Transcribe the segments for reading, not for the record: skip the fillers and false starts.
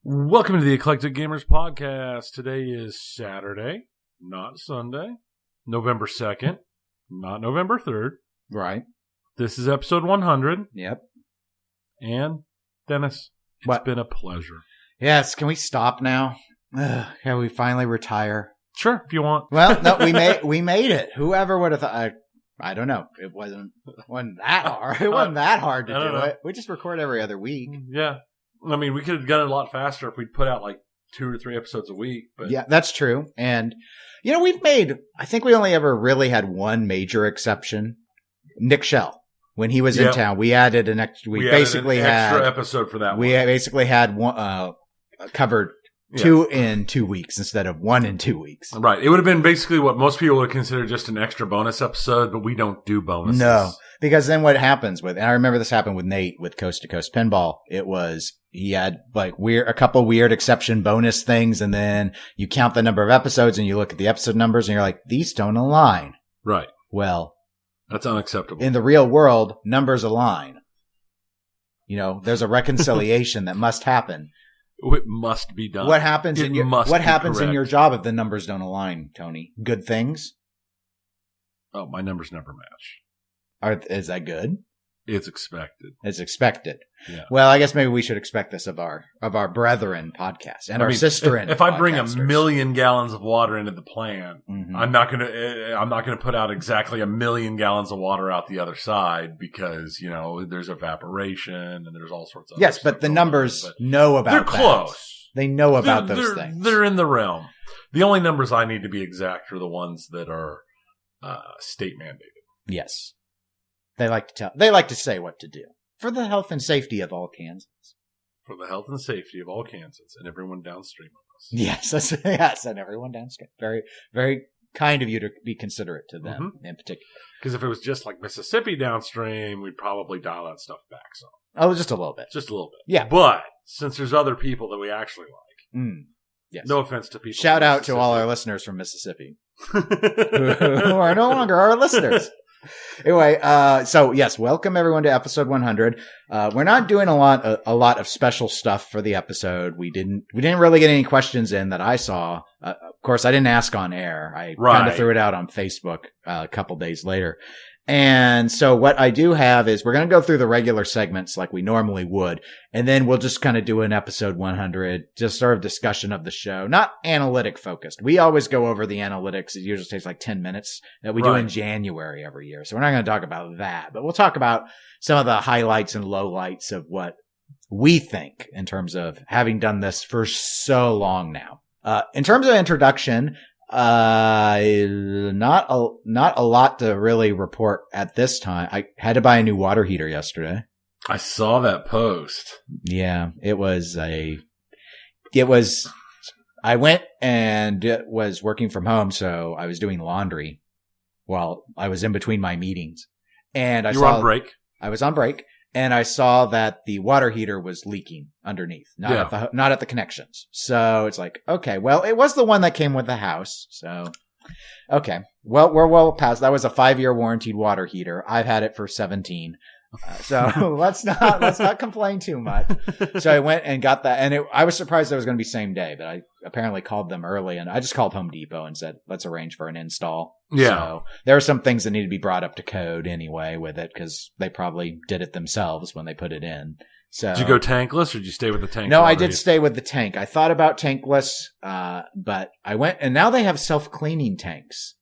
Welcome to the Eclectic Gamers Podcast. Today is Saturday, not Sunday, November 2nd, not November 3rd. Right. This is episode 100. Yep. And, Dennis, it's been a pleasure. Yes, can we stop now? Can we finally retire? Sure, if you want. Well, no, we made it. Whoever would have thought... I don't know. It wasn't that hard. It wasn't that hard to do it. We just record every other week. Yeah. I mean, we could have done it a lot faster if we'd put out like 2 or 3 episodes a week. But yeah, that's true. And, you know, I think we only ever really had one major exception. Nick Shell. When he was in town, we added an extra. We basically had an extra episode for that. We basically had one covered 2 in 2 weeks instead of 1 in 2 weeks. Right. It would have been basically what most people would consider just an extra bonus episode, but we don't do bonuses. No, because then what happens and I remember this happened with Nate with Coast to Coast Pinball. He had like a couple weird exception bonus things, and then you count the number of episodes and you look at the episode numbers and you're like, these don't align. Right. Well, that's unacceptable. In the real world, numbers align. You know, there's a reconciliation that must happen. It must be done. What happens in your job if the numbers don't align, Tony? Good things? Oh, my numbers never match. Is that good? It's expected. It's expected. Yeah. Well, I guess maybe we should expect this of our brethren podcast and our sister-in. If I bring 1 million gallons of water into the plant, I'm not gonna put out exactly 1 million gallons of water out the other side because there's evaporation and there's all sorts of yes, but the numbers know about. They're close. They know about those things. They're in the realm. The only numbers I need to be exact are the ones that are state mandated. Yes. They like to say what to do for the health and safety of all Kansans. For the health and safety of all Kansans and everyone downstream of us. Yes, and everyone downstream. Very, very kind of you to be considerate to them in particular. Because if it was just like Mississippi downstream, we'd probably dial that stuff back some. Oh, just a little bit. Just a little bit. Yeah. But since there's other people that we actually like, yes. No offense to people. Shout out to all our listeners from Mississippi who are no longer our listeners. Anyway, so yes, welcome everyone to episode 100. We're not doing a lot of special stuff for the episode. We didn't really get any questions in that I saw. Of course, I didn't ask on air. I kind of threw it out on Facebook a couple days later. And so what I do have is we're going to go through the regular segments like we normally would. And then we'll just kind of do an episode 100, just sort of discussion of the show, not analytic focused. We always go over the analytics. It usually takes like 10 minutes that we do in January every year. So we're not going to talk about that, but we'll talk about some of the highlights and lowlights of what we think in terms of having done this for so long now. In terms of introduction, not a lot to really report at this time. I had to buy a new water heater yesterday. I saw that post. Yeah, I went and was working from home, so I was doing laundry while I was in between my meetings. And you were on break? I was on break. And I saw that the water heater was leaking underneath, not at the connections. So it's like, okay, well, it was the one that came with the house. So, okay, well, we're well past. That was a 5-year warranted water heater. I've had it for 17. So let's not complain too much. So I went and got that, and I was surprised it was going to be same day, but I apparently called them early, and I just called Home Depot and said, let's arrange for an install. Yeah. So there are some things that need to be brought up to code anyway with it, because they probably did it themselves when they put it in. So did you go tankless or did you stay with the tank? No, I did stay with the tank. I thought about tankless, but I went, and now they have self-cleaning tanks.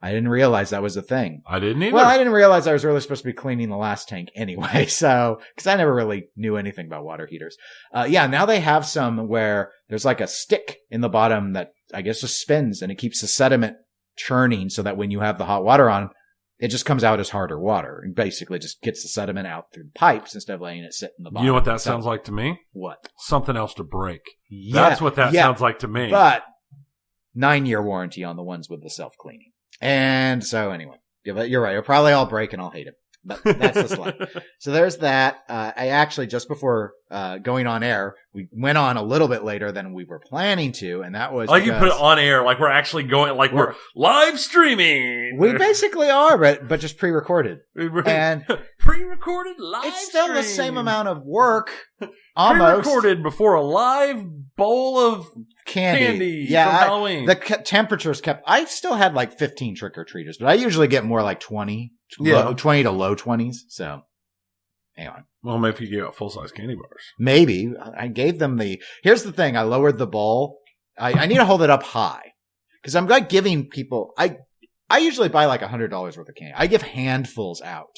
I didn't realize that was a thing. I didn't either. Well, I didn't realize I was really supposed to be cleaning the last tank anyway. So, because I never really knew anything about water heaters. Now they have some where there's like a stick in the bottom that I guess just spins and it keeps the sediment churning so that when you have the hot water on, it just comes out as harder water and basically just gets the sediment out through the pipes instead of letting it sit in the bottom. You know what that sounds like to me? What? Something else to break. Yeah, that's what that sounds like to me. But 9-year warranty on the ones with the self-cleaning. And so anyway, you're right. It'll probably all break and I'll hate it. but that's just life. So there's that. I actually, just before going on air, we went on a little bit later than we were planning to, and that was you put it on air, like we're actually going, like we're live streaming. We basically are, but just pre-recorded. And pre-recorded live it's still stream. the same amount of work. Almost. Pre-recorded before a live bowl of candy from Halloween. The temperatures kept. I still had like 15 trick-or-treaters, but I usually get more like 20. 20 to low 20s. So, anyway. Well, maybe you gave out full-size candy bars. Maybe. I gave them here's the thing. I lowered the bowl. I need to hold it up high. Because I'm like giving people, I usually buy like $100 worth of candy. I give handfuls out.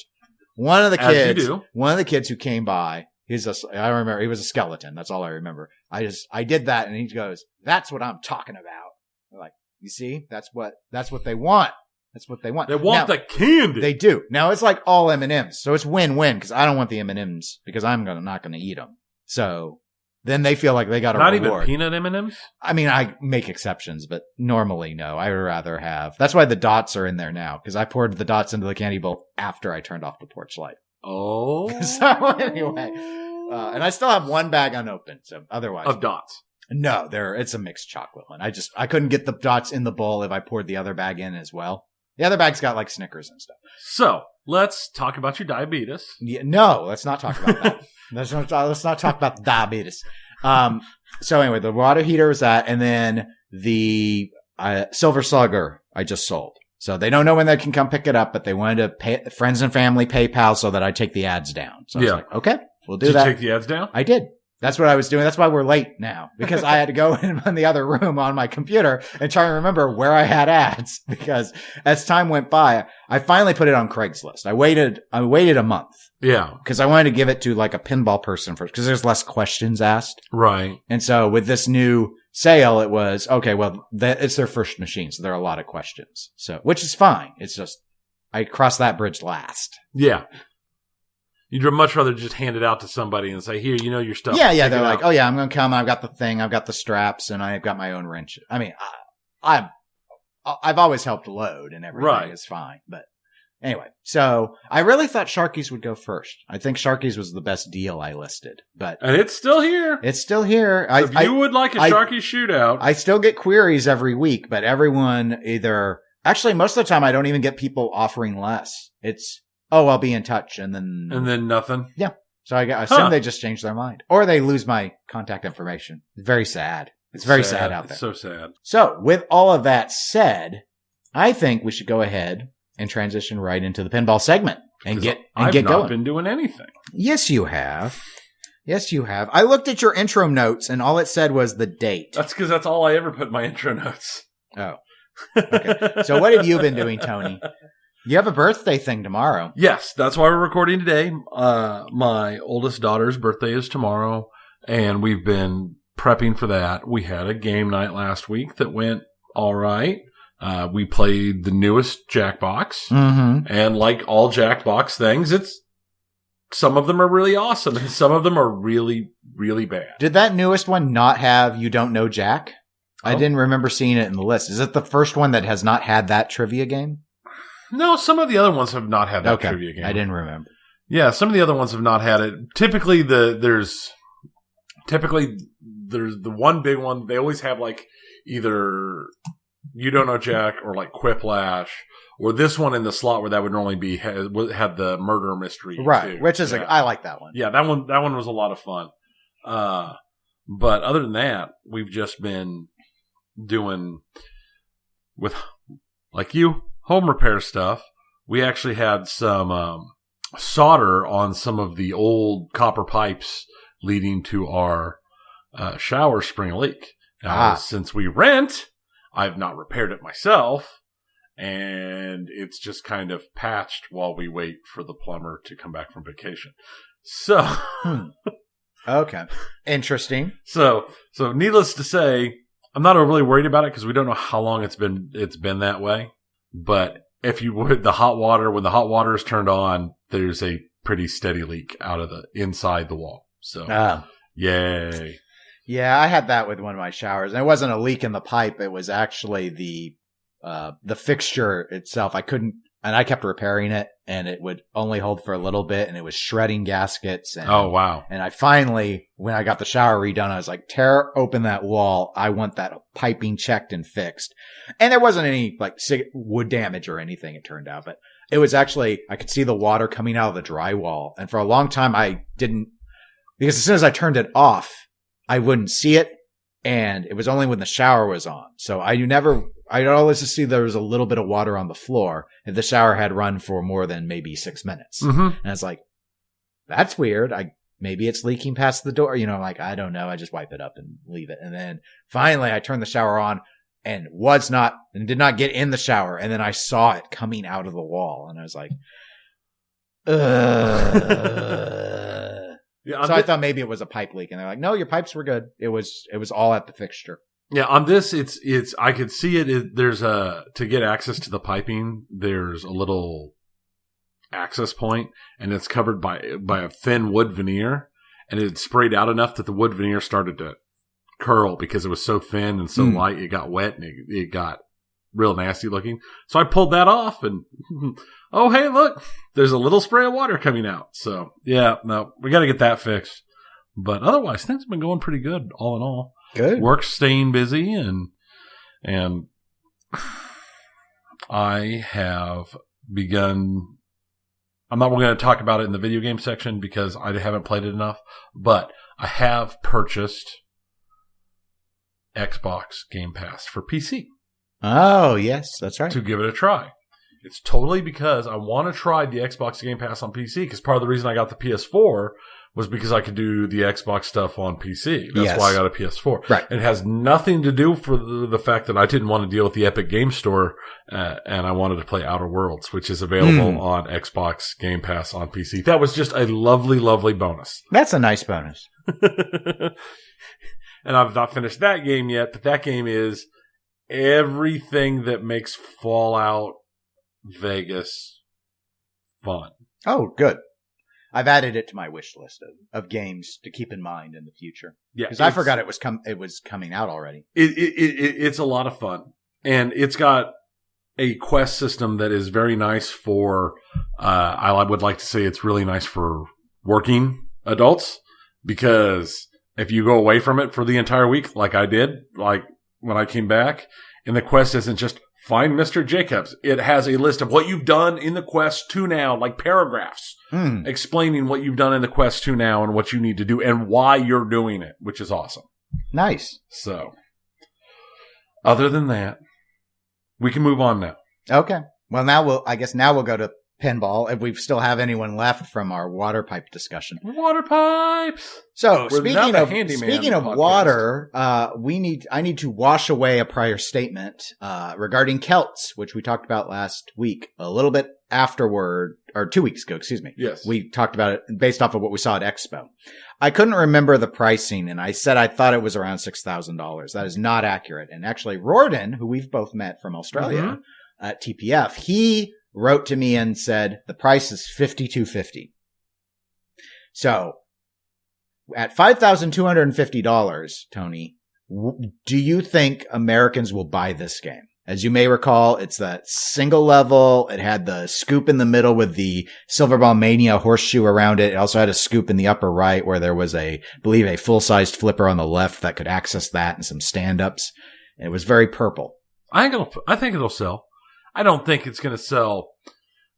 One of the kids who came by, I remember, he was a skeleton. That's all I remember. I did that and he goes, "That's what I'm talking about." I'm like, you see, that's what they want. That's what they want. They want the candy. They do. Now it's like all M&Ms. So it's win-win because I don't want the M&Ms because I'm not going to eat them. So then they feel like they got a reward. Not even peanut M&Ms? I mean, I make exceptions, but normally no. I would rather have. That's why the dots are in there now because I poured the dots into the candy bowl after I turned off the porch light. Oh. So anyway, and I still have one bag unopened. So otherwise. Of dots. No, it's a mixed chocolate one. I couldn't get the dots in the bowl if I poured the other bag in as well. The other bag's got like Snickers and stuff. So let's talk about your diabetes. Yeah, no, let's not talk about that. Let's not talk about diabetes. So anyway, the water heater was that, and then the Silver Slugger I just sold. So they don't know when they can come pick it up, but they wanted to pay friends and family PayPal so that I take the ads down. So I was like, okay, we'll do that. Did you take the ads down? I did. That's what I was doing. That's why we're late now, because I had to go in the other room on my computer and try and remember where I had ads, because as time went by, I finally put it on Craigslist. I waited a month. Yeah. Because I wanted to give it to like a pinball person first, because there's less questions asked. Right. And so with this new sale, it was, okay, well, it's their first machine, so there are a lot of questions. So, which is fine. It's just, I crossed that bridge last. Yeah. You'd much rather just hand it out to somebody and say, "Here, you know your stuff." Yeah. They're like, "Oh yeah, I'm going to come. I've got the thing. I've got the straps, and I've got my own wrench." I mean, I've always helped load and everything. Right. Is fine. But anyway, so I really thought Sharky's would go first. I think Sharky's was the best deal I listed, and it's still here. It's still here. So if you would like a Sharky shootout, I still get queries every week, but everyone actually most of the time I don't even get people offering less. It's, "Oh, I'll be in touch," and then nothing. Yeah. So I assume they just changed their mind, or they lose my contact information. It's very sad. It's very sad out there. It's so sad. So with all of that said, I think we should go ahead and transition right into the pinball segment and get going. I've not been doing anything. Yes, you have. Yes, you have. I looked at your intro notes, and all it said was the date. That's because that's all I ever put in my intro notes. Oh. Okay. So what have you been doing, Tony? You have a birthday thing tomorrow. Yes, that's why we're recording today. My oldest daughter's birthday is tomorrow, and we've been prepping for that. We had a game night last week that went all right. We played the newest Jackbox, and like all Jackbox things, some of them are really awesome, and some of them are really, really bad. Did that newest one not have You Don't Know Jack? I didn't remember seeing it in the list. Is it the first one that has not had that trivia game? No, some of the other ones have not had that trivia game. I didn't remember. Yeah, some of the other ones have not had it. Typically there's the one big one. They always have like either You Don't Know Jack or like Quiplash, or this one in the slot where that would normally be had the murder mystery, right? Too. Which is I like that one. Yeah, that one was a lot of fun. But other than that, we've just been doing with like you. Home repair stuff. We actually had some solder on some of the old copper pipes leading to our shower spring leak. Since we rent, I've not repaired it myself, and it's just kind of patched while we wait for the plumber to come back from vacation. So, okay, interesting. So needless to say, I'm not overly worried about it because we don't know how long it's been that way. But if you would, when the hot water is turned on, there's a pretty steady leak out of the inside the wall. So, yay. Yeah, I had that with one of my showers. And it wasn't a leak in the pipe. It was actually the fixture itself. I and I kept repairing it, and it would only hold for a little bit, and it was shredding gaskets. And, oh, wow. And I finally, when I got the shower redone, I was like, tear open that wall. I want that piping checked and fixed. And there wasn't any like wood damage or anything, it turned out, but it was actually, I could see the water coming out of the drywall. And for a long time, I didn't, because as soon as I turned it off, I wouldn't see it. And it was only when the shower was on. So I'd always just see there was a little bit of water on the floor if the shower had run for more than maybe 6 minutes. Mm-hmm. And I was like, that's weird. Maybe it's leaking past the door. Like, I don't know. I just wipe it up and leave it. And then finally I turned the shower on and did not get in the shower. And then I saw it coming out of the wall. And I was like, Yeah, so I thought maybe it was a pipe leak, and they're like, "No, your pipes were good. It was all at the fixture." Yeah, on this, it's. I could see it. There's to get access to the piping. There's a little access point, and it's covered by a thin wood veneer, and it sprayed out enough that the wood veneer started to curl because it was so thin and so light. It got wet and it got real nasty looking. So I pulled that off, and oh hey, look, there's a little spray of water coming out. So yeah, no, we got to get that fixed. But otherwise, things have been going pretty good, all in all. Good. Work's staying busy, and I have begun. I'm not going to talk about it in the video game section because I haven't played it enough, but I have purchased Xbox Game Pass for PC. Oh, yes, that's right. To give it a try. It's totally because I want to try the Xbox Game Pass on PC, because part of the reason I got the PS4 was because I could do the Xbox stuff on PC. That's why I got a PS4. Right. It has nothing to do for the fact that I didn't want to deal with the Epic Game Store, and I wanted to play Outer Worlds, which is available on Xbox Game Pass on PC. That was just a lovely, lovely bonus. That's a nice bonus. And I've not finished that game yet, but that game is everything that makes Fallout Vegas fun. Oh, good. I've added it to my wish list of games to keep in mind in the future. Yeah, because I forgot it was coming out already. It's a lot of fun, and it's got a quest system that is very nice for. I would like to say it's really nice for working adults, because if you go away from it for the entire week, like I did, like when I came back, and the quest isn't just find Mr. Jacobs. It has a list of what you've done in the quest to now, like paragraphs, explaining what you've done in the quest to now and what you need to do and why you're doing it, which is awesome. Nice. So, other than that, we can move on now. Okay. Well, I guess now we'll go to pinball, if we still have anyone left from our water pipe discussion. Water pipes. So speaking of water, I need to wash away a prior statement regarding Celts, which we talked about last week, a little bit afterward, or 2 weeks ago, excuse me. Yes. We talked about it based off of what we saw at Expo. I couldn't remember the pricing, and I said I thought it was around $6,000. That is not accurate. And actually, Rorden, who we've both met from Australia at TPF, he wrote to me and said the price is $5,250. So at $5,250, Tony, do you think Americans will buy this game? As you may recall, it's that single level. It had the scoop in the middle with the Silverball Mania horseshoe around it. It also had a scoop in the upper right where there was I believe a full-sized flipper on the left that could access that, and some stand-ups. And it was very purple. I think it'll sell. I don't think it's going to sell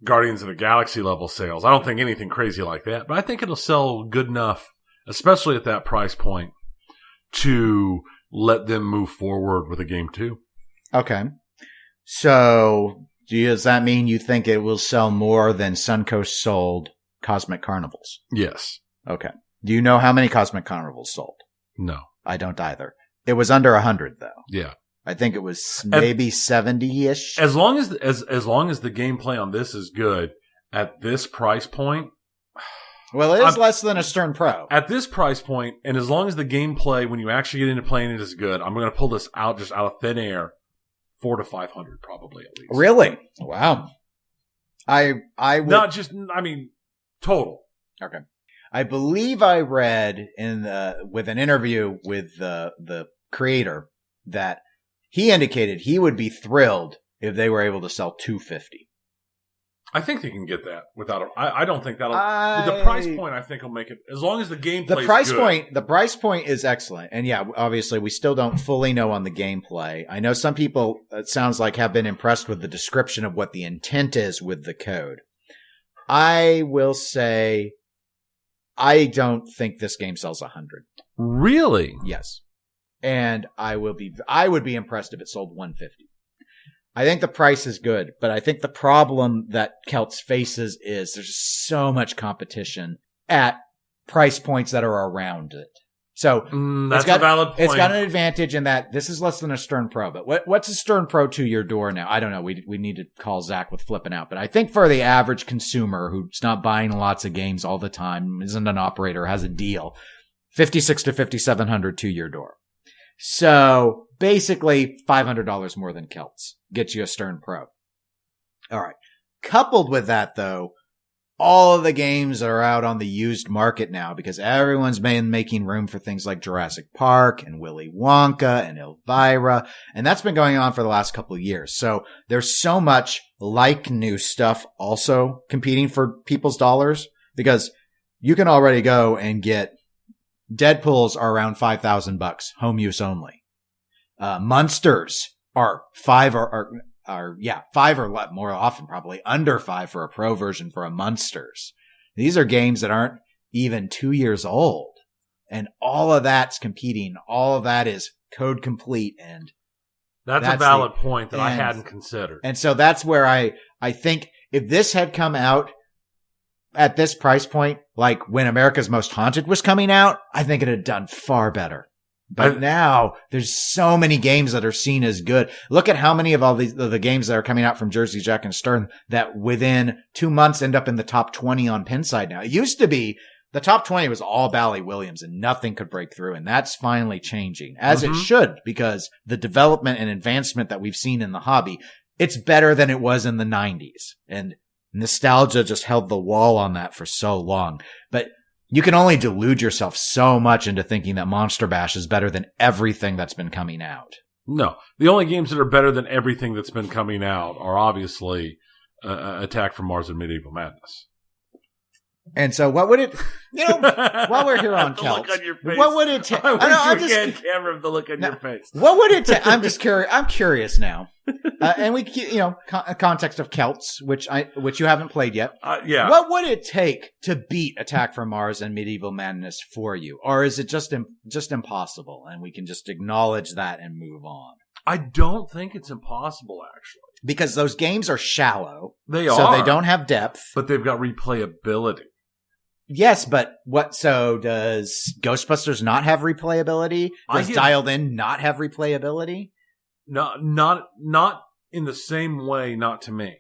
Guardians of the Galaxy level sales. I don't think anything crazy like that, but I think it'll sell good enough, especially at that price point, to let them move forward with a game too. Okay. So, does that mean you think it will sell more than Suncoast sold Cosmic Carnivals? Yes. Okay. Do you know how many Cosmic Carnivals sold? No. I don't either. It was under 100 though. Yeah. I think it was maybe 70-ish. As long as the gameplay on this is good at this price point. Well, it is less than a Stern Pro. At this price point, and as long as the gameplay, when you actually get into playing it, is good, I'm going to pull this out just out of thin air, $400 to $500 probably at least. Really? Wow. I would not just. I mean, total. Okay. I believe I read with an interview with the creator that he indicated he would be thrilled if they were able to sell $250. I think they can get that without I don't think that'll... the price point, I think, will make it... As long as the gameplay The price point is excellent. And yeah, obviously, we still don't fully know on the gameplay. I know some people, it sounds like, have been impressed with the description of what the intent is with the code. I will say, I don't think this game sells 100. Really? Yes. And I would be impressed if it sold 150. I think the price is good, but I think the problem that Celts faces is there's so much competition at price points that are around it. So that's a valid point. It's got an advantage in that this is less than a Stern Pro. But what's a Stern Pro to your door now? I don't know. We need to call Zach with flipping out. But I think for the average consumer who's not buying lots of games all the time, isn't an operator, has a deal, $5,600 to $5,700 to your door. So basically $500 more than Celts gets you a Stern Pro. All right. Coupled with that, though, all of the games are out on the used market now because everyone's been making room for things like Jurassic Park and Willy Wonka and Elvira. And that's been going on for the last couple of years. So there's so much like new stuff also competing for people's dollars because you can already go and get Deadpools are around $5,000, home use only. Munsters are five or more often probably under $5 for a pro version for a Munsters. These are games that aren't even 2 years old. And all of that's competing. All of that is code complete. And that's a valid point that I hadn't considered. And so that's where I think if this had come out at this price point, like when America's Most Haunted was coming out, I think it had done far better. But now there's so many games that are seen as good. Look at how many of all the games that are coming out from Jersey Jack and Stern that within 2 months end up in the top 20 on Pinside now. It used to be the top 20 was all Bally Williams and nothing could break through. And that's finally changing, as it should, because the development and advancement that we've seen in the hobby, it's better than it was in the 90s. And nostalgia just held the wall on that for so long. But you can only delude yourself so much into thinking that Monster Bash is better than everything that's been coming out. No. The only games that are better than everything that's been coming out are obviously Attack from Mars and Medieval Madness. And so what would it, while we're here on Celts, what would it take? I wish you had camera of the look on your face. What would it take? I'm just curious. I'm curious now. And we, context of Celts, which you haven't played yet. Yeah. What would it take to beat Attack from Mars and Medieval Madness for you? Or is it just impossible and we can just acknowledge that and move on? I don't think it's impossible, actually. Because those games are shallow. They are. So they don't have depth. But they've got replayability. Yes, but so does Ghostbusters not have replayability? Does Dialed In not have replayability? No, not in the same way, not to me.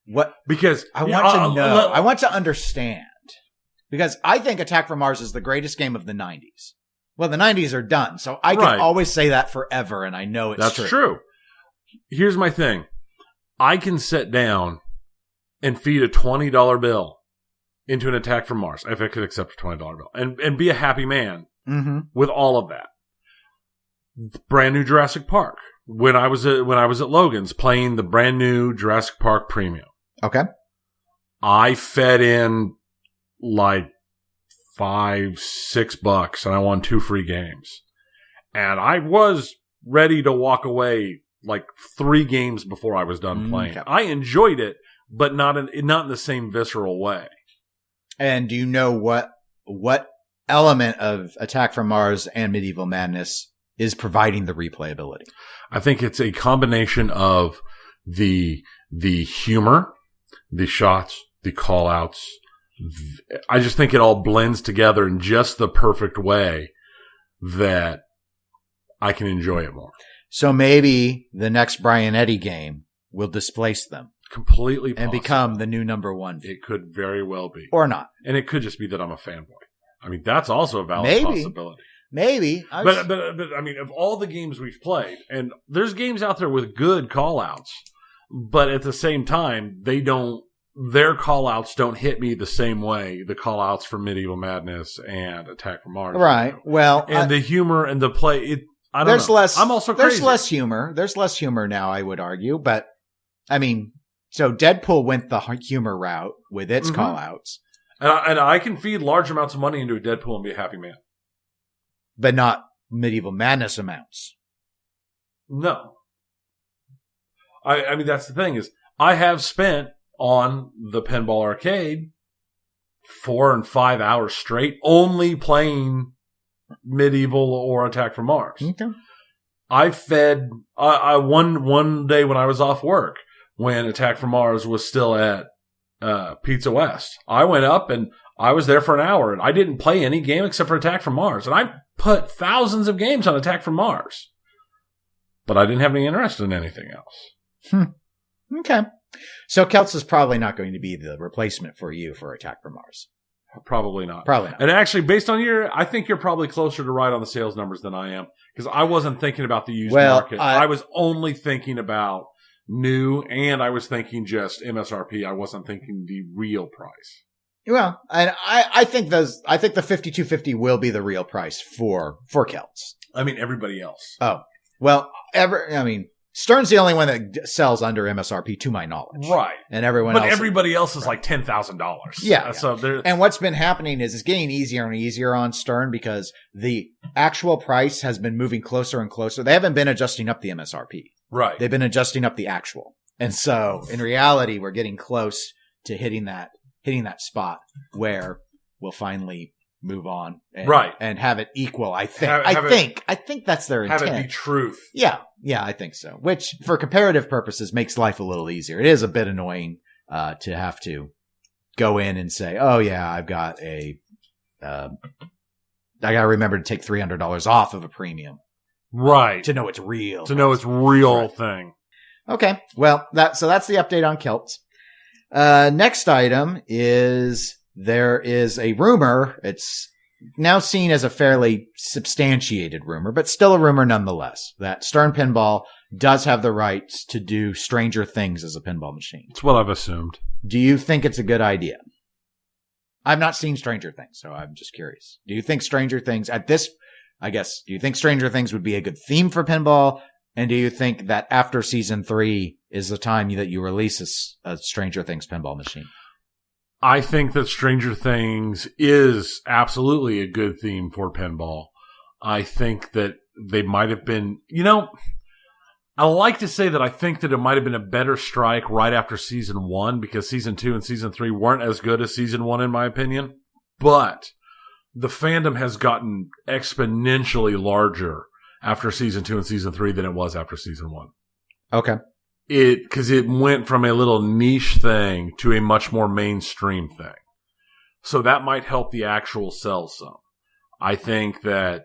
What? Because I want to know. I want to understand. Because I think Attack from Mars is the greatest game of the 90s. Well, the 90s are done, so I can always say that forever, and I know it's true. That's true. Here's my thing. I can sit down and feed a $20 bill into an Attack from Mars, if I could accept a $20 bill, and be a happy man with all of that. Brand new Jurassic Park. When I was at Logan's playing the brand new Jurassic Park Premium. Okay. I fed in like $5-6 and I won 2 free games. And I was ready to walk away like 3 games before I was done playing. Okay. I enjoyed it, but not in the same visceral way. And do you know what element of Attack from Mars and Medieval Madness is providing the replayability? I think it's a combination of the humor, the shots, the call-outs. I just think it all blends together in just the perfect way that I can enjoy it more. So maybe the next Brian Eddy game will displace them. Completely possible. And become the new number one. It could very well be. Or not. And it could just be that I'm a fanboy. I mean, that's also a valid possibility. Maybe. But I mean, of all the games we've played, and there's games out there with good call-outs, but at the same time, their call-outs don't hit me the same way the call-outs for Medieval Madness and Attack from Mars. Right. Well. And the humor and the play, I don't know. I'm also crazy. There's less humor. There's less humor now, I would argue, but I mean, So Deadpool went the humor route with its call outs. And I can feed large amounts of money into a Deadpool and be a happy man. But not Medieval Madness amounts. No. I mean, that's the thing is, I have spent on the Pinball Arcade 4 and 5 hours straight only playing Medieval or Attack from Mars. Okay. I fed, one day when I was off work, when Attack from Mars was still at Pizza West, I went up and I was there for an hour and I didn't play any game except for Attack from Mars. And I put thousands of games on Attack from Mars. But I didn't have any interest in anything else. Okay. So Celts is probably not going to be the replacement for you for Attack from Mars. Probably not. Probably not. And actually, based on I think you're probably closer to right on the sales numbers than I am. Because I wasn't thinking about the used market. I was only thinking about new, and I was thinking just MSRP. I wasn't thinking the real price. Well, and I think the 5250 will be the real price for Celts. I mean, everybody else. Oh, well, Stern's the only one that sells under MSRP to my knowledge. Right. And everybody else is like $10,000. Yeah. So and what's been happening is it's getting easier and easier on Stern because the actual price has been moving closer and closer. They haven't been adjusting up the MSRP. Right. They've been adjusting up the actual. And so in reality, we're getting close to hitting that spot where we'll finally move on and have it equal. I think. I think that's their intent. Have it be truth. Yeah, I think so. Which, for comparative purposes, makes life a little easier. It is a bit annoying to have to go in and say, "Oh yeah, I've got I got to remember to take $300 off of a premium, right? To know it's real. Thing." Okay, well that's the update on Celts. Next item is. There is a rumor, it's now seen as a fairly substantiated rumor, but still a rumor nonetheless, that Stern Pinball does have the rights to do Stranger Things as a pinball machine. It's what I've assumed. Do you think it's a good idea? I've not seen Stranger Things, so I'm just curious. Do you think Stranger Things, do you think Stranger Things would be a good theme for pinball? And do you think that after season 3 is the time that you release a Stranger Things pinball machine? I think that Stranger Things is absolutely a good theme for pinball. I think that they might have been, I like to say that I think that it might have been a better strike right after season 1 because season 2 and season 3 weren't as good as season 1 in my opinion. But the fandom has gotten exponentially larger after season 2 and season 3 than it was after season 1. Okay. Because it went from a little niche thing to a much more mainstream thing. So that might help the actual sell some. I think that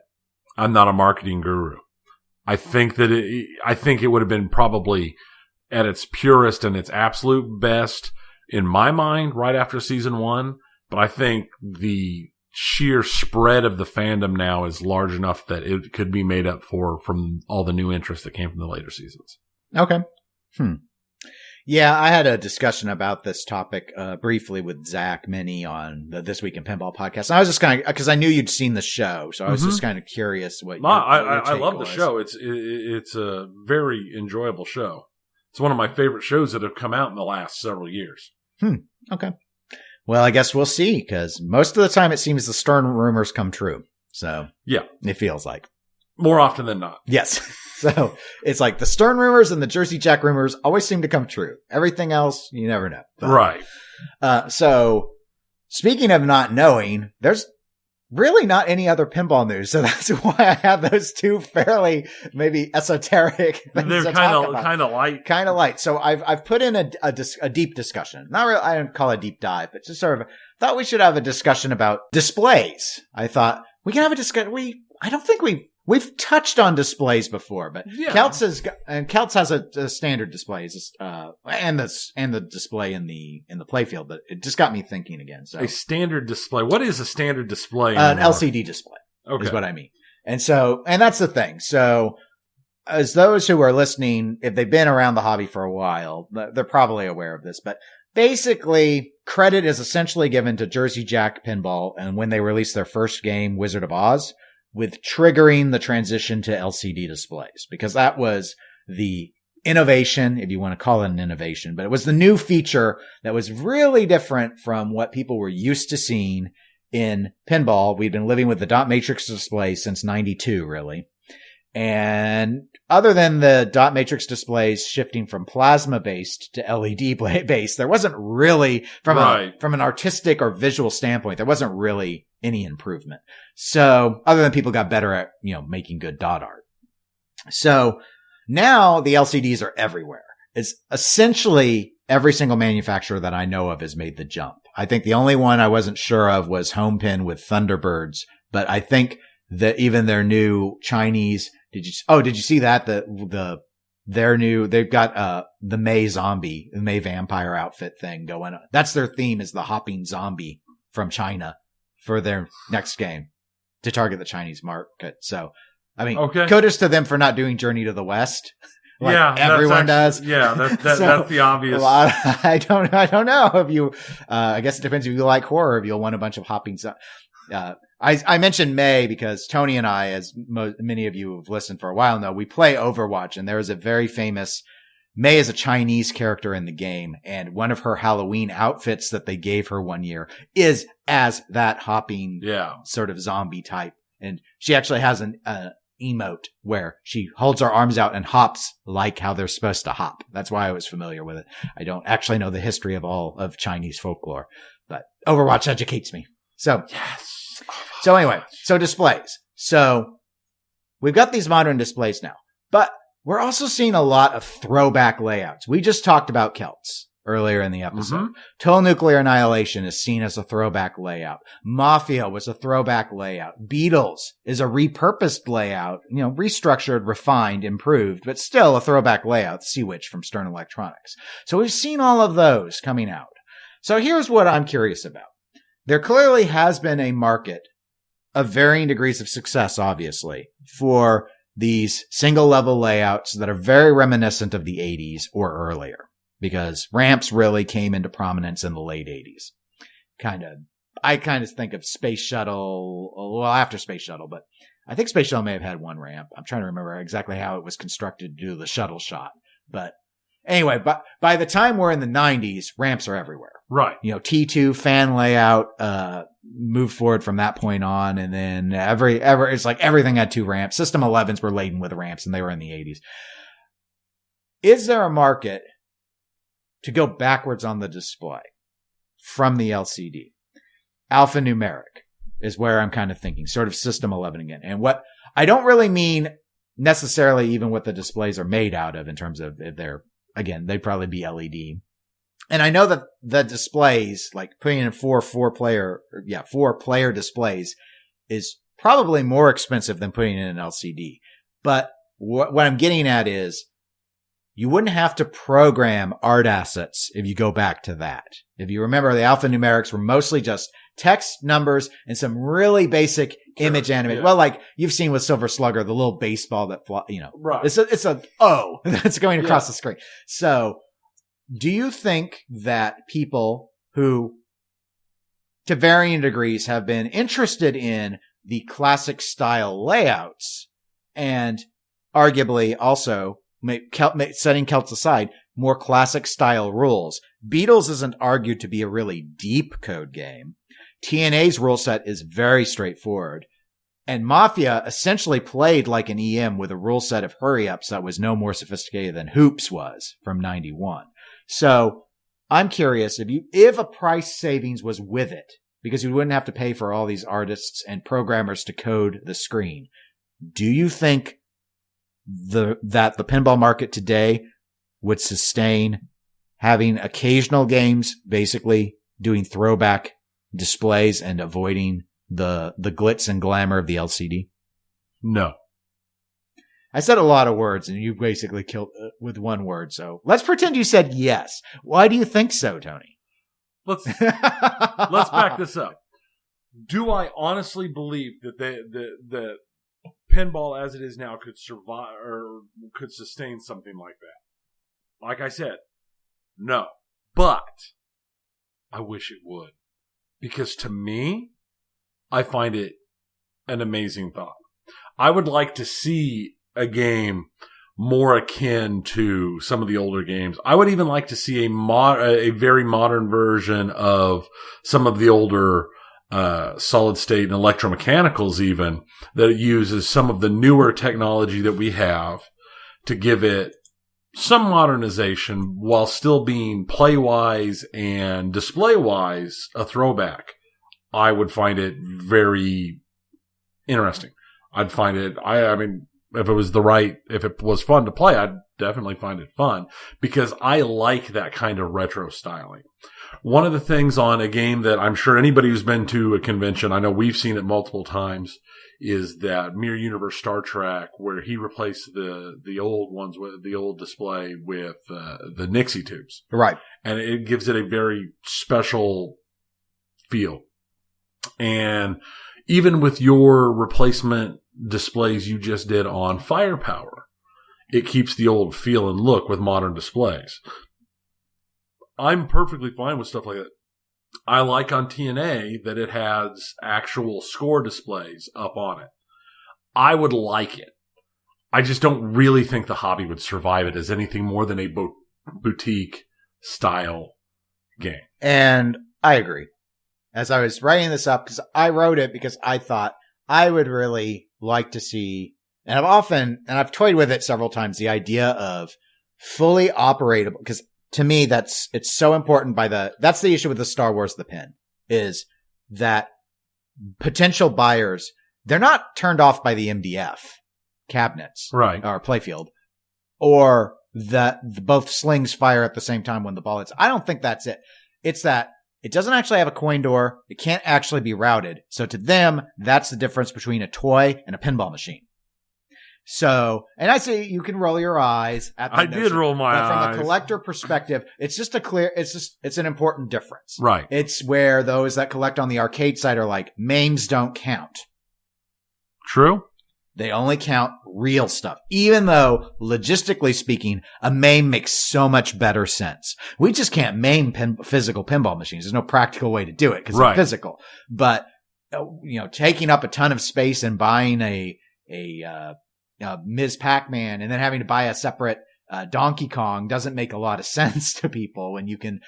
I'm not a marketing guru. I think it would have been probably at its purest and its absolute best in my mind right after season 1. But I think the sheer spread of the fandom now is large enough that it could be made up for from all the new interest that came from the later seasons. Okay. Yeah, I had a discussion about this topic briefly with Zach Minnie on the This Week in Pinball podcast. And I was just kind of, because I knew you'd seen the show, so I was just kind of curious what I love the show. It's a very enjoyable show. It's one of my favorite shows that have come out in the last several years. Okay. Well, I guess we'll see, because most of the time it seems the Stern rumors come true. So yeah, it feels like. More often than not. Yes. So it's like the Stern rumors and the Jersey Jack rumors always seem to come true. Everything else, you never know. But, right. So speaking of not knowing, there's really not any other pinball news. So that's why I have those two fairly maybe esoteric things. They're kind of light. Kind of light. So I've put in a deep discussion. Not really, I don't call it a deep dive, but just sort of thought we should have a discussion about displays. I thought we can have a discussion. I don't think we've touched on displays before, but yeah. Celts has a standard display, and the display in the playfield, but it just got me thinking again. So a standard display. What is a standard display? An LCD display is what I mean. And that's the thing. So as those who are listening, if they've been around the hobby for a while, they're probably aware of this, but basically credit is essentially given to Jersey Jack Pinball. And when they released their first game, Wizard of Oz, with triggering the transition to LCD displays, because that was the innovation, if you want to call it an innovation, but it was the new feature that was really different from what people were used to seeing in pinball. We'd been living with the dot matrix display since 92, really. And other than the dot matrix displays shifting from plasma based to LED based, there wasn't really, from an artistic or visual standpoint, there wasn't really any improvement. So other than people got better at, making good dot art. So now the LCDs are everywhere. It's essentially every single manufacturer that I know of has made the jump. I think the only one I wasn't sure of was Homepin with Thunderbirds, but I think that even their new Chinese, did you see that? They've got, the May zombie, the May vampire outfit thing going on. That's their theme, is the hopping zombie from China for their next game to target the Chinese market. So, kudos to them for not doing Journey to the West. Like everyone does. Yeah, that's the obvious. I don't know if you, I guess it depends if you like horror, if you'll want a bunch of hopping, I mentioned May because Tony and I, as many of you have listened for a while know, we play Overwatch, and there is a very famous, May is a Chinese character in the game, and one of her Halloween outfits that they gave her one year is as that hopping sort of zombie type. And she actually has an emote where she holds her arms out and hops like how they're supposed to hop. That's why I was familiar with it. I don't actually know the history of all of Chinese folklore, but Overwatch educates me. So, yes. So anyway, so displays. So we've got these modern displays now, but we're also seeing a lot of throwback layouts. We just talked about Celts earlier in the episode. Total Nuclear Annihilation is seen as a throwback layout. Mafia was a throwback layout. Beatles is a repurposed layout, restructured, refined, improved, but still a throwback layout. Sea Witch from Stern Electronics. So we've seen all of those coming out. So here's what I'm curious about. There clearly has been a market of varying degrees of success, obviously, for these single level layouts that are very reminiscent of the 80s or earlier, because ramps really came into prominence in the late 80s. I kind of think of Space Shuttle, after Space Shuttle, but I think Space Shuttle may have had one ramp. I'm trying to remember exactly how it was constructed to do the shuttle shot. But anyway, by the time we're in the 90s, ramps are everywhere. Right. T2 fan layout, moved forward from that point on. And then it's like everything had two ramps. System 11s were laden with ramps, and they were in the 80s. Is there a market to go backwards on the display from the LCD? Alphanumeric is where I'm kind of thinking, sort of System 11 again. And what I don't really mean necessarily even what the displays are made out of in terms of if they'd probably be LED. And I know that the displays, like putting in four player displays is probably more expensive than putting in an LCD. But what I'm getting at is you wouldn't have to program art assets if you go back to that. If you remember, the alphanumerics were mostly just text, numbers, and some really basic image animation. Yeah. Well, like you've seen with Silver Slugger, the little baseball that right. It's a O that's going across the screen. So do you think that people who, to varying degrees, have been interested in the classic style layouts and arguably also setting Celts aside, more classic style rules? Beatles isn't argued to be a really deep code game. TNA's rule set is very straightforward. And Mafia essentially played like an EM with a rule set of hurry-ups that was no more sophisticated than Hoops was from 91. So I'm curious if a price savings was with it, because you wouldn't have to pay for all these artists and programmers to code the screen. Do you think that the pinball market today would sustain having occasional games basically doing throwback displays and avoiding the glitz and glamour of the LCD? No. I said a lot of words and you basically killed with one word. So let's pretend you said yes. Why do you think so, Tony? Let's back this up. Do I honestly believe that the pinball as it is now could survive or could sustain something like that? Like I said, no. But I wish it would. Because to me, I find it an amazing thought. I would like to see a game more akin to some of the older games. I would even like to see a very modern version of some of the older solid state and electromechanicals even, that uses some of the newer technology that we have to give it some modernization while still being play-wise and display-wise a throwback. I would find it very interesting. I'd find it, I mean, if it was fun to play, I'd definitely find it fun because I like that kind of retro styling. One of the things on a game that I'm sure anybody who's been to a convention, I know we've seen it multiple times, is that Mirror Universe Star Trek, where he replaced the old ones with the old display with the Nixie tubes. Right. And it gives it a very special feel. And even with your replacement displays you just did on Firepower, it keeps the old feel and look with modern displays. I'm perfectly fine with stuff like that. I like on TNA that it has actual score displays up on it. I would like it. I just don't really think the hobby would survive it as anything more than a boutique style game. And I agree. As I was writing this up, because I wrote it because I thought I would really like to see, and I've toyed with it several times, the idea of fully operatable, because to me, it's so important that's the issue with the Star Wars The Pin, is that potential buyers, they're not turned off by the MDF cabinets. Right. Or playfield, or that both slings fire at the same time when the ball hits. I don't think that's it. It's that it doesn't actually have a coin door. It can't actually be routed. So to them, that's the difference between a toy and a pinball machine. So, and I say you can roll your eyes at the I did roll my eyes. From a collector perspective, it's an important difference. Right. It's where those that collect on the arcade side are like, MAMEs don't count. True. They only count real stuff. Even though, logistically speaking, a MAME makes so much better sense. We just can't MAME physical pinball machines. There's no practical way to do it because they're physical. But, taking up a ton of space and buying a Ms. Pac-Man and then having to buy a separate Donkey Kong doesn't make a lot of sense to people when you can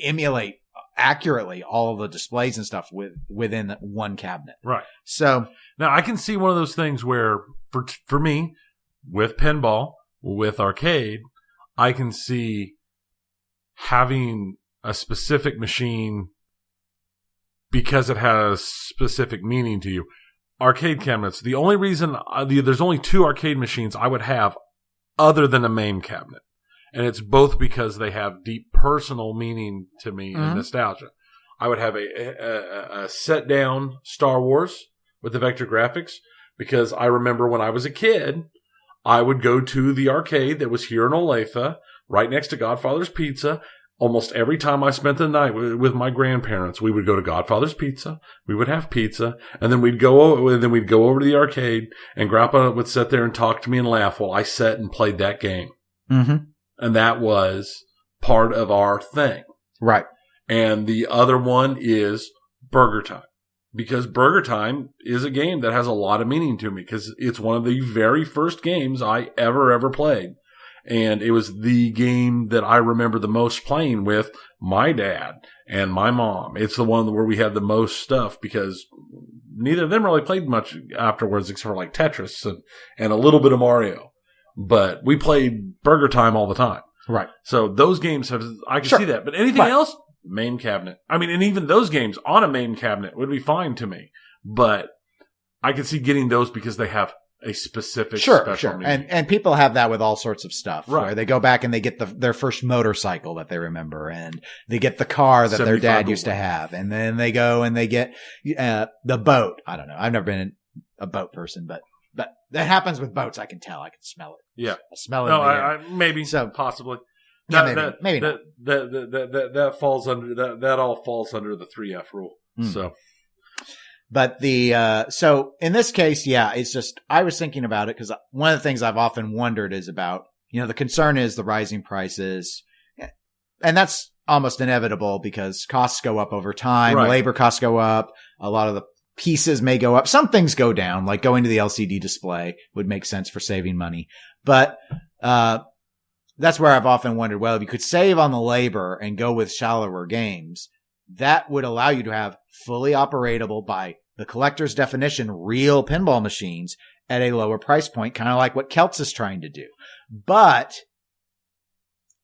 emulate accurately all of the displays and stuff within one cabinet. Right. So now I can see one of those things where for me, with pinball, with arcade, I can see having a specific machine because it has specific meaning to you. Arcade cabinets. The only reason there's only 2 arcade machines I would have other than a MAME cabinet. And it's both because they have deep personal meaning to me and nostalgia. I would have a set down Star Wars with the vector graphics because I remember when I was a kid, I would go to the arcade that was here in Olathe, right next to Godfather's Pizza. Almost every time I spent the night with my grandparents, we would go to Godfather's Pizza. We would have pizza, and then we'd go over to the arcade, and Grandpa would sit there and talk to me and laugh while I sat and played that game. Mm-hmm. And that was part of our thing. Right. And the other one is Burger Time. Because Burger Time is a game that has a lot of meaning to me because it's one of the very first games I ever played. And it was the game that I remember the most playing with my dad and my mom. It's the one where we had the most stuff because neither of them really played much afterwards except for like Tetris and a little bit of Mario. But we played Burger Time all the time. Right. So those games I can see that. But anything else? MAME cabinet. I mean, and even those games on a MAME cabinet would be fine to me. But I can see getting those because they have a specific special meaning. And people have that with all sorts of stuff. Right. Where they go back and they get their first motorcycle that they remember, and they get the car that their dad used to have, and then they go and they get the boat. I don't know. I've never been a boat person, but that happens with boats. I can tell. I can smell it. Yeah, I smell it. No, maybe so possibly. Maybe not. That falls under that all falls under the 3F rule. So. But so in this case, it's just, I was thinking about it because one of the things I've often wondered is about, the concern is the rising prices. And that's almost inevitable because costs go up over time. Right. Labor costs go up. A lot of the pieces may go up. Some things go down, like going to the LCD display would make sense for saving money. But, that's where I've often wondered, well, if you could save on the labor and go with shallower games, that would allow you to have fully operatable, by the collector's definition, real pinball machines at a lower price point, kind of like what Celts is trying to do. But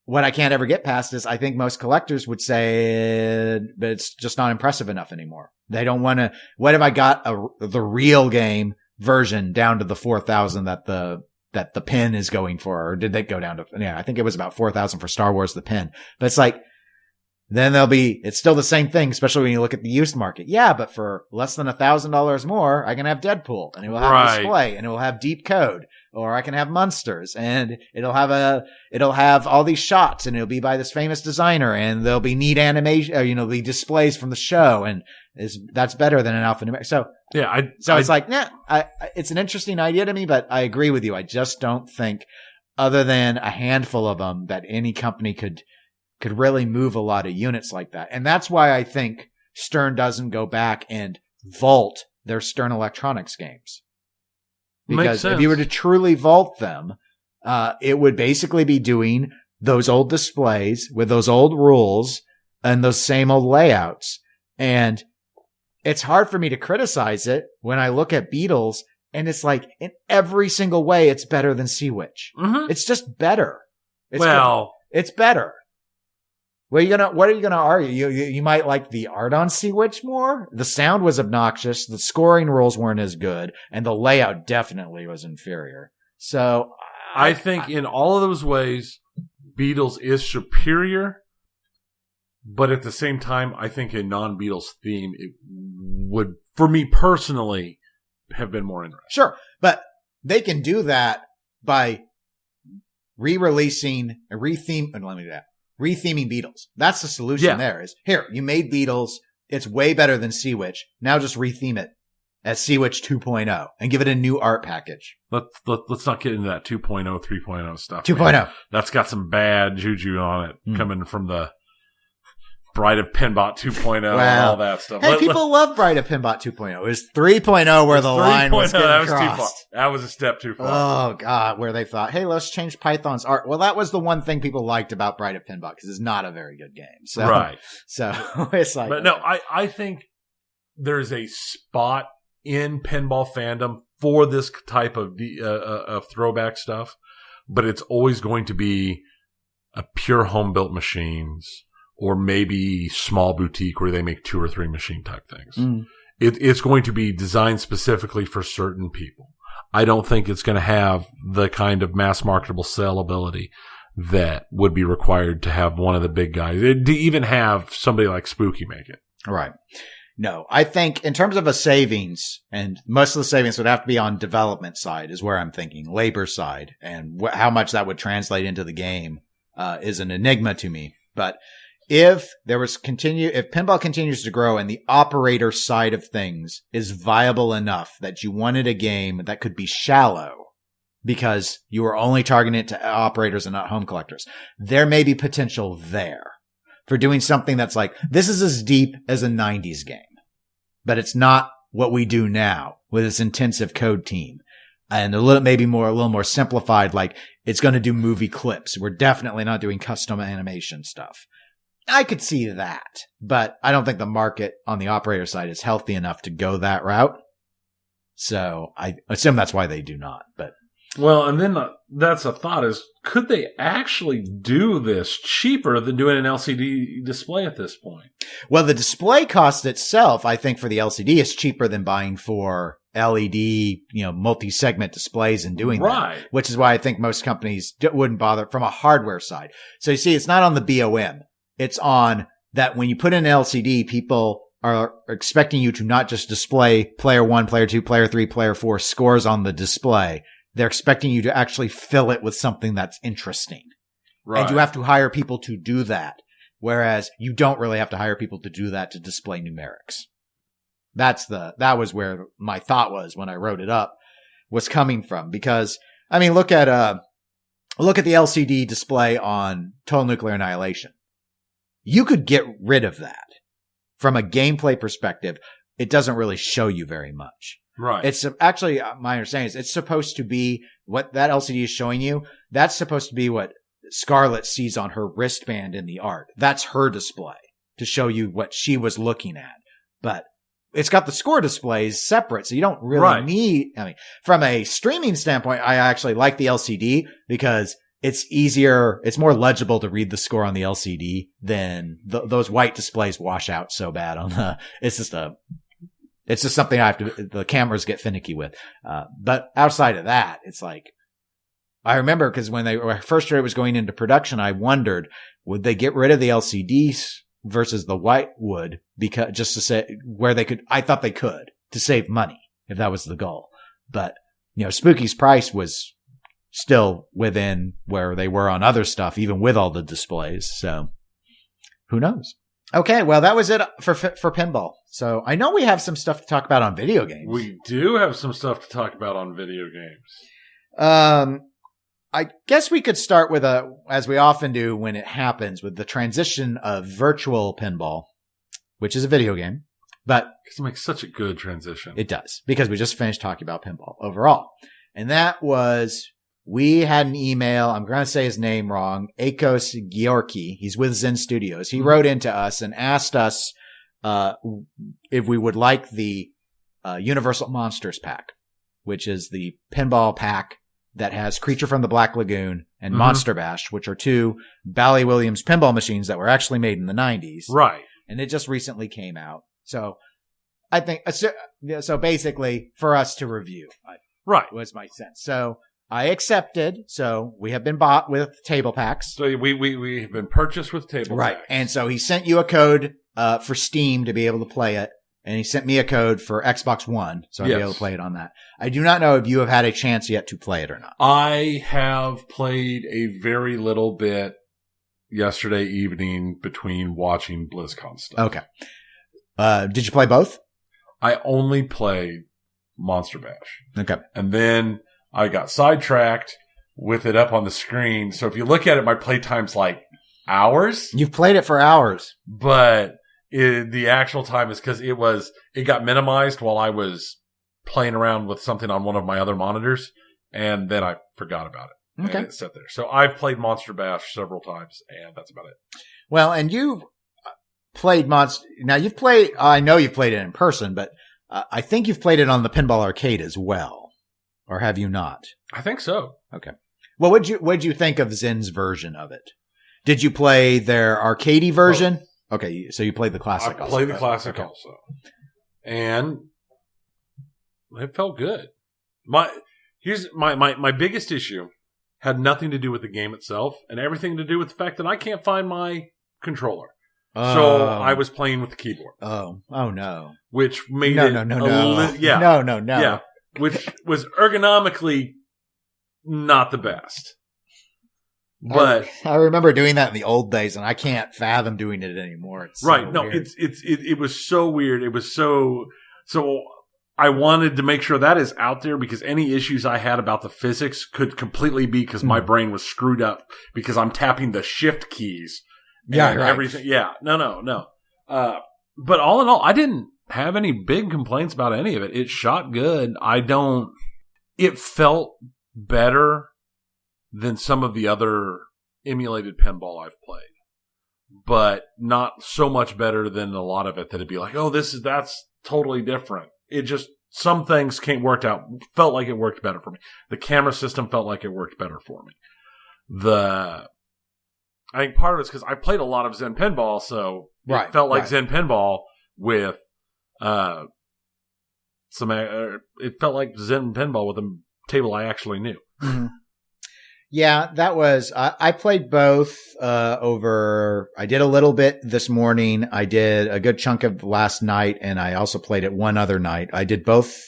what I can't ever get past is I think most collectors would say that it's just not impressive enough anymore. They don't want to, what if I got the real game version down to the 4,000 that the pin is going for, or did they go down to, I think it was about 4,000 for Star Wars, the pin. But it's like, then it's still the same thing, especially when you look at the used market. Yeah, but for less than $1,000 more, I can have Deadpool, and it will have a display, and it will have deep code, or I can have Munsters, and it'll have all these shots, and it'll be by this famous designer, and there'll be neat animation, the displays from the show, and that's better than an alphanumeric. So yeah, it's like, it's an interesting idea to me, but I agree with you. I just don't think, other than a handful of them, that any company could really move a lot of units like that. And that's why I think Stern doesn't go back and vault their Stern Electronics games. Because if you were to truly vault them, it would basically be doing those old displays with those old rules and those same old layouts. And it's hard for me to criticize it when I look at Beatles, and it's like, in every single way, it's better than Sea Witch. Mm-hmm. It's just better. It's better. What are you gonna argue? You might like the art on Sea Witch more? The sound was obnoxious, the scoring rules weren't as good, and the layout definitely was inferior. So I think in all of those ways, Beatles is superior, but at the same time, I think a non-Beatles theme, it would, for me personally, have been more interesting. Sure, but they can do that by re-releasing a retheming Beatles. That's the solution there. Is here, you made Beatles. It's way better than Sea Witch. Now just retheme it as Sea Witch 2.0 and give it a new art package. Let's not get into that 2.0, 3.0 stuff. 2.0. That's got some bad juju on it coming from the Bride of Pinbot 2.0 and all that stuff. Hey, people love Bride of Pinbot 2.0. It was 3.0 where the line was getting crossed. Too far. That was a step too far. Oh, God, where they thought, hey, let's change Python's art. Well, that was the one thing people liked about Bride of Pinbot, because it's not a very good game. So, right. So it's like... But no, I think there's a spot in pinball fandom for this type of throwback stuff, but it's always going to be a pure home-built machines, or maybe small boutique where they make 2 or 3 machine type things. Mm. It's going to be designed specifically for certain people. I don't think it's going to have the kind of mass marketable sellability that would be required to have one of the big guys. To even have somebody like Spooky make it. Right. No, I think in terms of a savings, and most of the savings would have to be on development side is where I'm thinking, labor side, and how much that would translate into the game is an enigma to me. But if pinball continues to grow and the operator side of things is viable enough that you wanted a game that could be shallow because you were only targeting it to operators and not home collectors, there may be potential there for doing something that's like, this is as deep as a 90s game, but it's not what we do now with this intensive code team. And a little more simplified, like it's going to do movie clips. We're definitely not doing custom animation stuff. I could see that, but I don't think the market on the operator side is healthy enough to go that route. So I assume that's why they do not. But well, and then that's a thought is, could they actually do this cheaper than doing an LCD display at this point? Well, the display cost itself, I think for the LCD is cheaper than buying for LED, multi-segment displays and doing that, which is why I think most companies wouldn't bother from a hardware side. So you see, it's not on the BOM. It's on that when you put in LCD, people are expecting you to not just display player 1, player 2, player 3, player 4 scores on the display. They're expecting you to actually fill it with something that's interesting. Right. And you have to hire people to do that. Whereas you don't really have to hire people to do that to display numerics. That was where my thought was when I wrote it up, was coming from. Because, I mean, look at the LCD display on Total Nuclear Annihilation. You could get rid of that. From a gameplay perspective, it doesn't really show you very much. Right. It's actually, my understanding is it's supposed to be what that LCD is showing you. That's supposed to be what Scarlett sees on her wristband in the art. That's her display to show you what she was looking at. But it's got the score displays separate, so you don't really need, I mean, from a streaming standpoint, I actually like the LCD because it's easier, it's more legible to read the score on the LCD than those white displays wash out so bad on the, it's just something I have to, the cameras get finicky with. But outside of that, it's like, I remember because when I first heard it was going into production, I wondered, would they get rid of the LCDs versus the white wood because just to say where they could, I thought they could to save money if that was the goal. But, Spooky's price was still within where they were on other stuff, even with all the displays. So who knows? Okay, well, that was it for pinball. So I know we have some stuff to talk about on video games. We do have some stuff to talk about on video games. I guess we could start with as we often do when it happens, with the transition of virtual pinball, which is a video game. But it makes such a good transition. It does, because we just finished talking about pinball overall. And that was, we had an email, I'm going to say his name wrong, Akos Georgi. He's with Zen Studios. He wrote into us and asked us if we would like the Universal Monsters pack, which is the pinball pack that has Creature from the Black Lagoon and Monster Bash, which are two Bally Williams pinball machines that were actually made in the 90s. Right. And it just recently came out. So I think, so basically for us to review. Right. Was my sense. So I accepted. So we have been bought with table packs. So we have been purchased with table packs. And so he sent you a code for Steam to be able to play it. And he sent me a code for Xbox One, so I'll be able to play it on that. I do not know if you have had a chance yet to play it or not. I have played a very little bit yesterday evening between watching BlizzCon stuff. Okay. Did you play both? I only played Monster Bash. Okay. And then I got sidetracked with it up on the screen. So if you look at it, my playtime's like hours. You've played it for hours. But the actual time is because it got minimized while I was playing around with something on one of my other monitors, and then I forgot about it. Okay. And it sat there. So I've played Monster Bash several times, and that's about it. Well, and you've played now you've played, I know you've played it in person, but I think you've played it on the Pinball Arcade as well. Or have you not? I think so. Okay. Well, what'd you think of Zen's version of it? Did you play their arcadey version? Okay, so you played the classic also. I played the classic also. And it felt good. My biggest issue had nothing to do with the game itself and everything to do with the fact that I can't find my controller. So I was playing with the keyboard. Oh no. Which made no. Yeah. Which was ergonomically not the best. But I remember doing that in the old days, and I can't fathom doing it anymore. It's right. So no, weird. it was so weird. It was so I wanted to make sure that is out there because any issues I had about the physics could completely be because my brain was screwed up because I'm tapping the shift keys. Yeah, right. Everything. Yeah. No. But all in all, I didn't have any big complaints about any of it. It shot good. It felt better than some of the other emulated pinball I've played, but not so much better than a lot of it that it'd be like, oh, that's totally different. It just, some things felt like it worked better for me. The camera system felt like it worked better for me. I think part of it's because I played a lot of Zen Pinball, so it felt like Zen Pinball with, it felt like Zen Pinball with a table I actually knew. Mm-hmm. Yeah, that was, I played both, I did a little bit this morning. I did a good chunk of last night, and I also played it one other night. I did both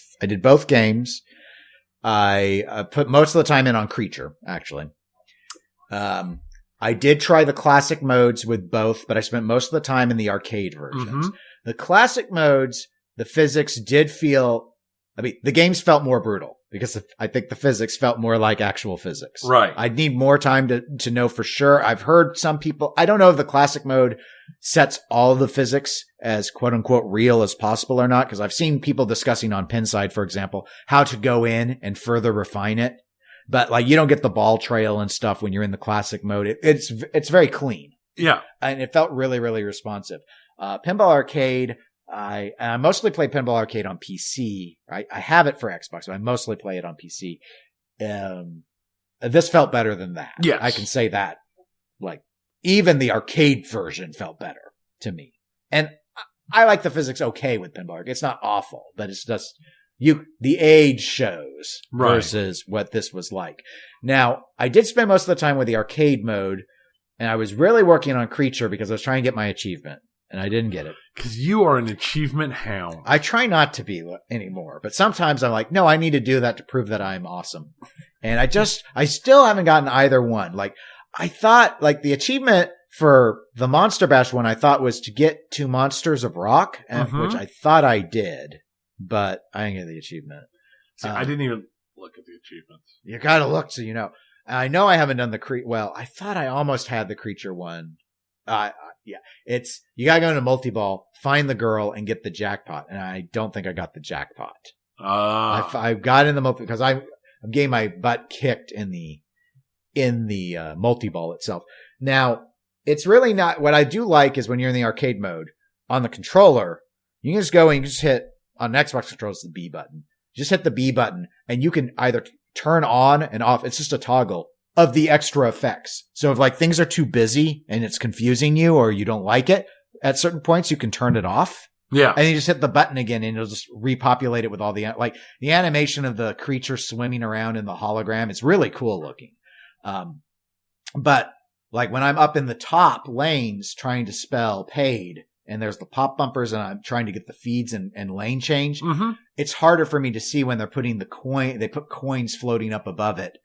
games. I put most of the time in on Creature, actually. I did try the classic modes with both, but I spent most of the time in the arcade versions. Mm-hmm. The classic modes, the physics did feel, the games felt more brutal. because I think the physics felt more like actual physics. Right. I'd need more time to know for sure. I've heard some people, I don't know if the classic mode sets all the physics as quote unquote real as possible or not, because I've seen people discussing on Pinside, for example, how to go in and further refine it. But like you don't get the ball trail and stuff when you're in the classic mode. It's very clean. Yeah. And it felt really, really responsive. Pinball Arcade, I mostly play Pinball Arcade on PC. I have it for Xbox, but I mostly play it on PC. This felt better than that. Yes. I can say that. Like, even the arcade version felt better to me. And I like the physics okay with Pinball Arcade. It's not awful, but it's just, the age shows versus what this was like. Now, I did spend most of the time with the arcade mode, and I was really working on Creature because I was trying to get my achievement. And I didn't get it. Because you are an achievement hound. I try not to be anymore, but sometimes I'm like, no, I need to do that to prove that I'm awesome. And I still haven't gotten either one. Like, I thought, like, the achievement for the Monster Bash one, I thought was to get 2 Monsters of Rock, which I thought I did, but I didn't get the achievement. See, I didn't even look at the achievements. You gotta look so you know. I know I haven't done the I thought I almost had the Creature one. Yeah, you gotta go into multi-ball, find the girl, and get the jackpot. And I don't think I got the jackpot. I got in the multi because I'm getting my butt kicked in the multi-ball itself. Now, it's really not what I do like is when you're in the arcade mode on the controller, you can just go and you can just hit on an Xbox controller, it's the B button. Just hit the B button, and you can either turn on and off. It's just a toggle of the extra effects. So if like things are too busy and it's confusing you or you don't like it, at certain points you can turn it off. Yeah. And you just hit the button again and it'll just repopulate it with all the, like the animation of the creature swimming around in the hologram. It's really cool looking. But like when I'm up in the top lanes trying to spell paid and there's the pop bumpers and I'm trying to get the feeds and lane change, it's harder for me to see when they're putting they put coins floating up above it,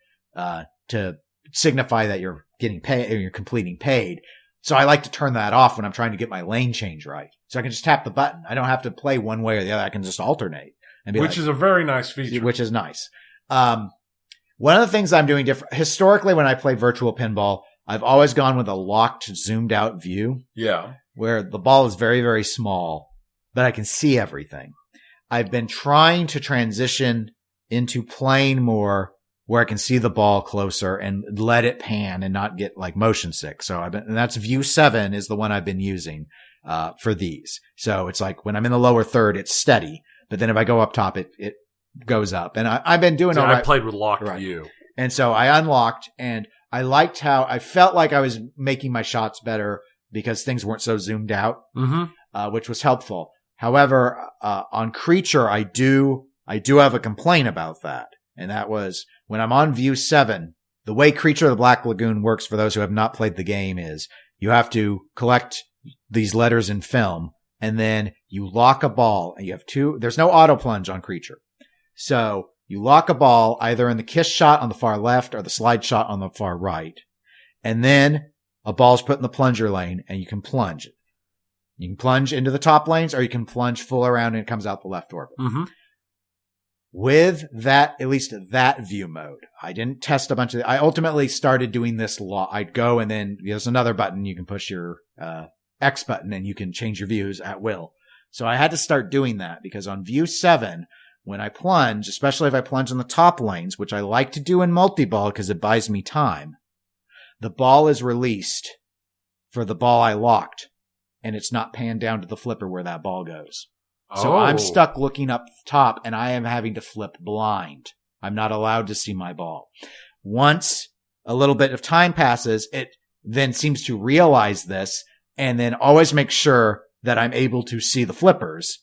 to signify that you're getting paid or you're completing paid. So I like to turn that off when I'm trying to get my lane change right. So I can just tap the button. I don't have to play one way or the other. I can just alternate. Which is a very nice feature. Which is nice. One of the things I'm doing different, historically when I play virtual pinball, I've always gone with a locked, zoomed out view. Yeah. Where the ball is very, very small, but I can see everything. I've been trying to transition into playing more where I can see the ball closer and let it pan and not get like motion sick. So and that's view 7 is the one I've been using, for these. So it's like when I'm in the lower third, it's steady. But then if I go up top, it goes up. And I've been doing all right. I played with locked view. And so I unlocked and I liked how I felt like I was making my shots better because things weren't so zoomed out, which was helpful. However, on Creature, I do have a complaint about that. And that was when I'm on view 7, the way Creature of the Black Lagoon works for those who have not played the game is you have to collect these letters in film and then you lock a ball and you have there's no auto plunge on Creature. So you lock a ball either in the kiss shot on the far left or the slide shot on the far right. And then a ball's put in the plunger lane and you can plunge it. You can plunge into the top lanes or you can plunge full around and it comes out the left orbit. With that, at least that view mode, I didn't test a bunch of, I ultimately started doing this I'd go and then there's another button. You can push your, X button and you can change your views at will. So I had to start doing that because on view 7, when I plunge, especially if I plunge in the top lanes, which I like to do in multi-ball because it buys me time, the ball is released for the ball I locked and it's not panned down to the flipper where that ball goes. So I'm stuck looking up top and I am having to flip blind. I'm not allowed to see my ball. Once a little bit of time passes, it then seems to realize this and then always make sure that I'm able to see the flippers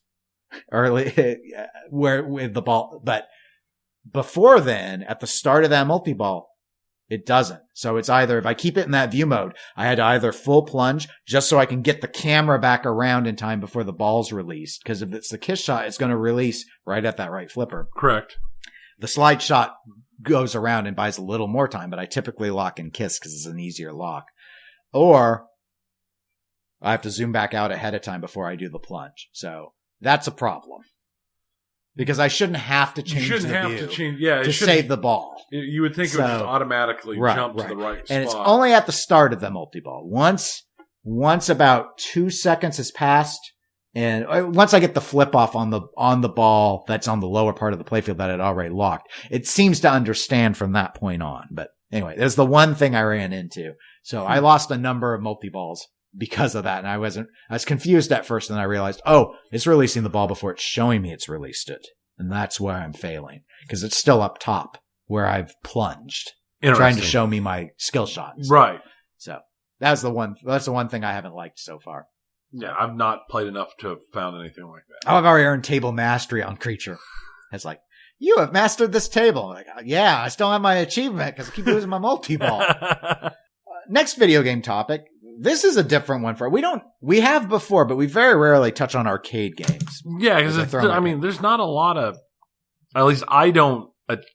or where with the ball. But before then, at the start of that multi-ball, it doesn't. So it's either, if I keep it in that view mode, I had to either full plunge just so I can get the camera back around in time before the ball's released. Because if it's the kiss shot, it's going to release right at that right flipper. Correct. The slide shot goes around and buys a little more time, but I typically lock and kiss because it's an easier lock. Or I have to zoom back out ahead of time before I do the plunge. So that's a problem. because I shouldn't have to change the view to save the ball. You would think it would just automatically jump to the right spot. And it's only at the start of the multi-ball. Once about 2 seconds has passed, and once I get the flip off on the ball that's on the lower part of the playfield that I'd already locked, it seems to understand from that point on. But anyway, there's the one thing I ran into. So I lost a number of multi-balls because of that. And I was confused at first, and I realized, it's releasing the ball before it's showing me it's released it. And that's where I'm failing, because it's still up top where I've plunged, trying to show me my skill shots. Right. So that's the one thing I haven't liked so far. Yeah, I've not played enough to have found anything like that. I've already earned table mastery on Creature. It's like, you have mastered this table. Like, yeah, I still have my achievement because I keep losing my multi-ball. Next video game topic. This is a different one we have before, but we very rarely touch on arcade games. Yeah, because there's not a lot of, at least I don't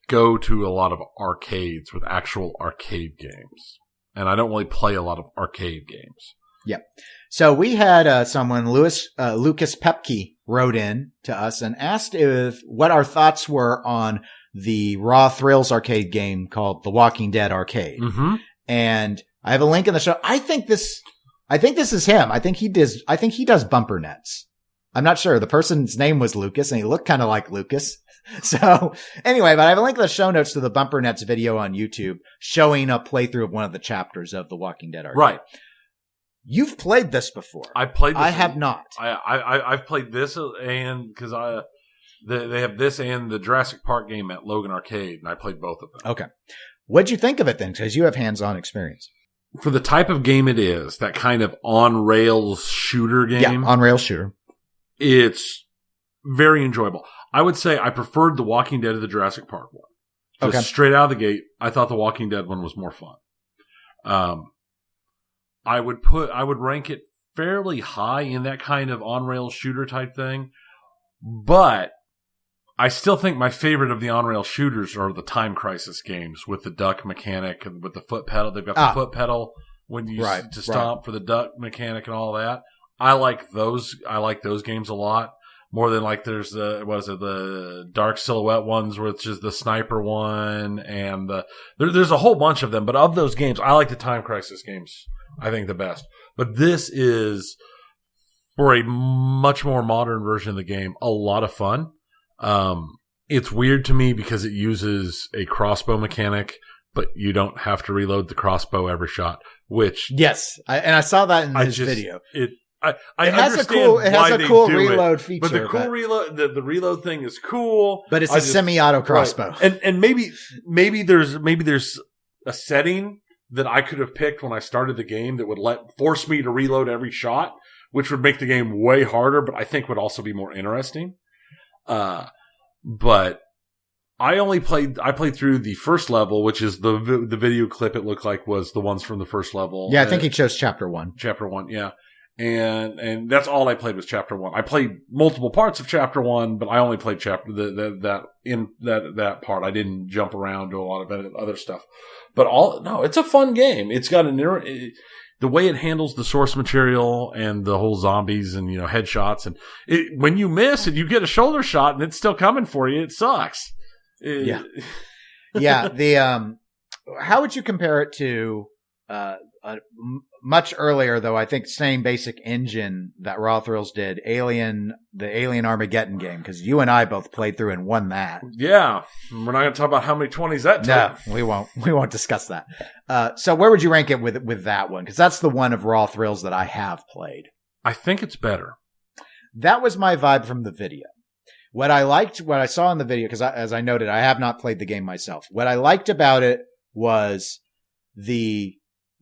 go to a lot of arcades with actual arcade games. And I don't really play a lot of arcade games. Yep. So we had someone, Lucas Pepke, wrote in to us and asked what our thoughts were on the Raw Thrills arcade game called The Walking Dead Arcade. Mm-hmm. And I have a link in the show. I think this is him. I think he does bumper nets. I'm not sure. The person's name was Lucas, and he looked kind of like Lucas. So anyway, but I have a link in the show notes to the bumper nets video on YouTube showing a playthrough of one of the chapters of The Walking Dead Arcade. Right. You've played this before. I have not. I've played this, and because they have this and the Jurassic Park game at Logan Arcade, and I played both of them. Okay. What'd you think of it then? Because you have hands-on experience. For the type of game it is, that kind of on-rails shooter game. Yeah, on-rails shooter. It's very enjoyable. I would say I preferred The Walking Dead to the Jurassic Park one. Just straight out of the gate, I thought The Walking Dead one was more fun. I would rank it fairly high in that kind of on-rails shooter type thing, but I still think my favorite of the on-rail shooters are the Time Crisis games with the duck mechanic and with the foot pedal. They've got the foot pedal when you use to stomp for the duck mechanic and all that. I like those. I like those games a lot more than like there's the Dark Silhouette ones, which is the sniper one, and there's a whole bunch of them. But of those games, I like the Time Crisis games. I think the best. But this is, for a much more modern version of the game, a lot of fun. It's weird to me because it uses a crossbow mechanic, but you don't have to reload the crossbow every shot, which... Yes, I saw that in this video. It has a cool reload feature. But the reload, the reload thing is cool. But it's a semi-auto crossbow. Right. And maybe there's a setting that I could have picked when I started the game that would force me to reload every shot, which would make the game way harder, but I think would also be more interesting. But I played through the first level, which is the video clip it looked like was the ones from the first level. Yeah, I think he chose chapter 1. Chapter 1, yeah. And that's all I played was chapter 1. I played multiple parts of chapter 1, but I only played that part. I didn't jump around to a lot of other stuff. But it's a fun game. It's got the way it handles the source material and the whole zombies and, headshots, and when you miss and you get a shoulder shot and it's still coming for you, it sucks. Yeah. Yeah. How would you compare it to, much earlier, though, I think same basic engine that Raw Thrills did, the Alien Armageddon game, because you and I both played through and won that. Yeah. We're not going to talk about how many 20s that took. No, we won't. We won't discuss that. So where would you rank it with that one? Because that's the one of Raw Thrills that I have played. I think it's better. That was my vibe from the video. What I saw in the video, because as I noted, I have not played the game myself. What I liked about it was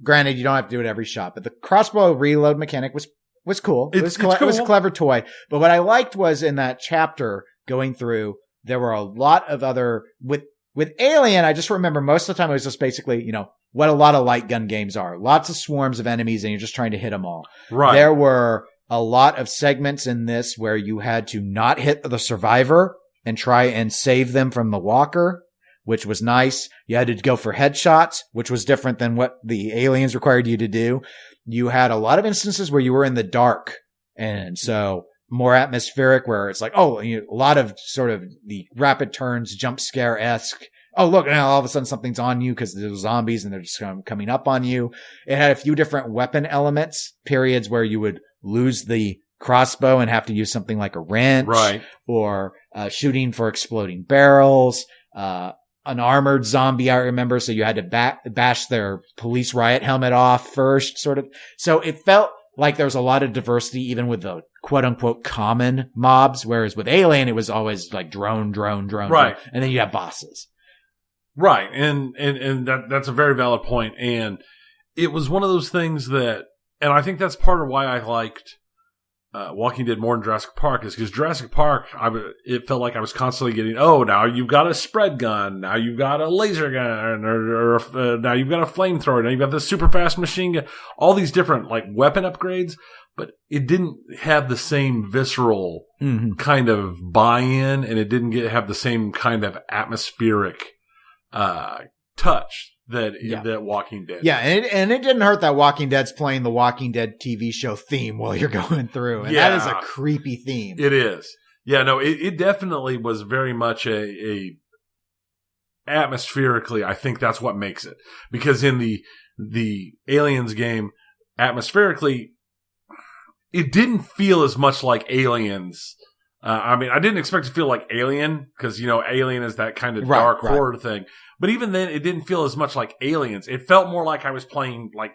granted, you don't have to do it every shot, but the crossbow reload mechanic was cool. It was cool. It was a clever toy. But what I liked was in that chapter going through, there were a lot of other with Alien. I just remember most of the time it was just basically, what a lot of light gun games are. Lots of swarms of enemies and you're just trying to hit them all. Right. There were a lot of segments in this where you had to not hit the survivor and try and save them from the walker, which was nice. You had to go for headshots, which was different than what the aliens required you to do. You had a lot of instances where you were in the dark. And so more atmospheric, where it's like, oh, a lot of sort of the rapid turns, jump scare-esque. Oh, look, now all of a sudden something's on you because there's zombies and they're just coming up on you. It had a few different weapon elements, periods where you would lose the crossbow and have to use something like a wrench, right, or shooting for exploding barrels, an armored zombie, I remember, so you had to bash their police riot helmet off first, sort of. So it felt like there was a lot of diversity even with the quote-unquote common mobs, whereas with Alien, it was always like drone, right, drone, and then you have bosses. Right, and that's a very valid point, and it was one of those things that, and I think that's part of why I liked Walking Dead more than Jurassic Park, is because Jurassic Park, it felt like I was constantly getting, oh, now you've got a spread gun, now you've got a laser gun, or now you've got a flamethrower, now you've got this super fast machine gun, all these different like weapon upgrades, but it didn't have the same visceral kind of buy-in, and it didn't have the same kind of atmospheric touch that Walking Dead. Yeah, and it didn't hurt that Walking Dead's playing the Walking Dead TV show theme while you're going through. And that is a creepy theme. It is. Yeah, no, it definitely was very much a atmospherically, I think that's what makes it. Because in the Aliens game, atmospherically, it didn't feel as much like Aliens. I mean, I didn't expect to feel like Alien, because, Alien is that kind of dark horror thing. But even then, it didn't feel as much like Aliens. It felt more like I was playing, like,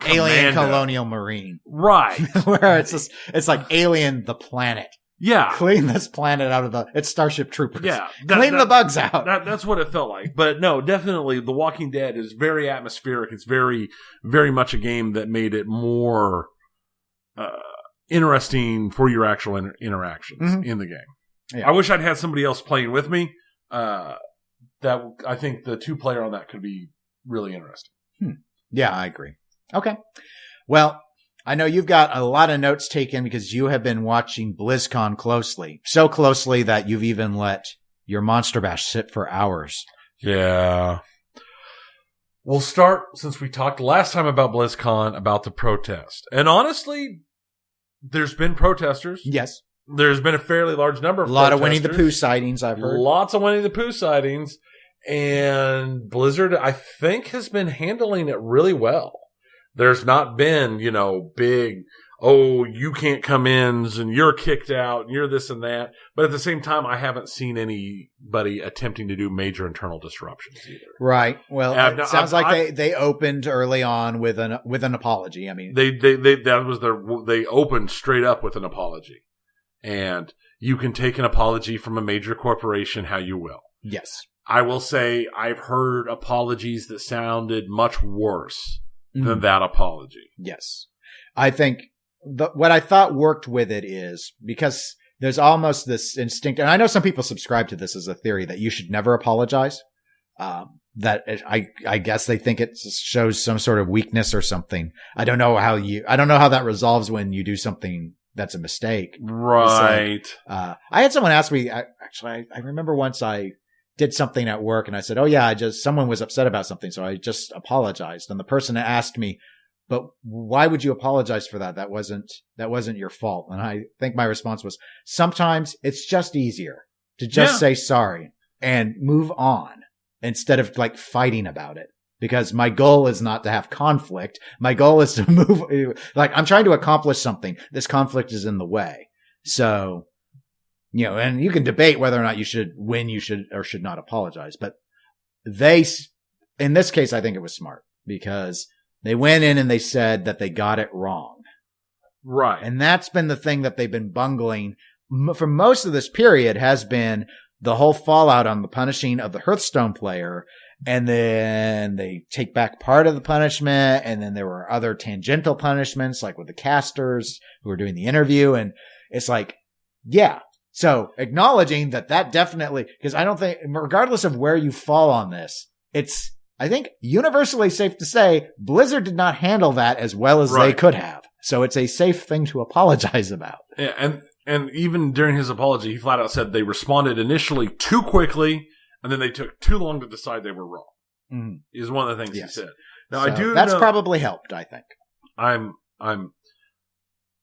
Alien Colonial Marine. Right. Where it's like Alien the planet. Yeah. Clean this planet out of it's Starship Troopers. Yeah. Clean the bugs out. That's what it felt like. But no, definitely, The Walking Dead is very atmospheric. It's very, very much a game that made it more interesting for your actual interactions in the game. Yeah. I wish I'd had somebody else playing with me. That I think the 2-player on that could be really interesting. Yeah, I agree. Okay. Well, I know you've got a lot of notes taken because you have been watching BlizzCon closely. So closely that you've even let your Monster Bash sit for hours. Yeah. We'll start, since we talked last time about BlizzCon, about the protest. And honestly, there's been protesters. Yes. There's been a fairly large number of a lot of Winnie the Pooh sightings, I've heard. Lots of Winnie the Pooh sightings. And Blizzard, I think, has been handling it really well. There's not been, big, oh, you can't come in and you're kicked out and you're this and that. But at the same time, I haven't seen anybody attempting to do major internal disruptions either. Right. Well, it sounds like they opened early on with an apology. I mean, they opened straight up with an apology. And you can take an apology from a major corporation how you will. Yes. I will say I've heard apologies that sounded much worse than that apology. Yes. I think what I thought worked with it is because there's almost this instinct, and I know some people subscribe to this as a theory that you should never apologize. That I guess they think it shows some sort of weakness or something. I don't know how that resolves when you do something that's a mistake. Right. I had someone ask me, I remember once I did something at work and I said, oh yeah, someone was upset about something. So I just apologized. And the person asked me, but why would you apologize for that? That wasn't your fault. And I think my response was, sometimes it's just easier to just say sorry and move on instead of like fighting about it. Because my goal is not to have conflict. My goal is to move, like I'm trying to accomplish something. This conflict is in the way. So, and you can debate whether or not you should or should not apologize. But in this case, I think it was smart because they went in and they said that they got it wrong. Right. And that's been the thing that they've been bungling for most of this period has been the whole fallout on the punishing of the Hearthstone player. And then they take back part of the punishment. And then there were other tangential punishments, like with the casters who were doing the interview. And it's like, yeah. So acknowledging that definitely, because I don't think, regardless of where you fall on this, it's, I think, universally safe to say Blizzard did not handle that as well as they could have. So it's a safe thing to apologize about. Yeah. And even during his apology, he flat out said they responded initially too quickly. And then they took too long to decide they were wrong. Mm-hmm. Is one of the things he said. Now that's probably helped. I think. I'm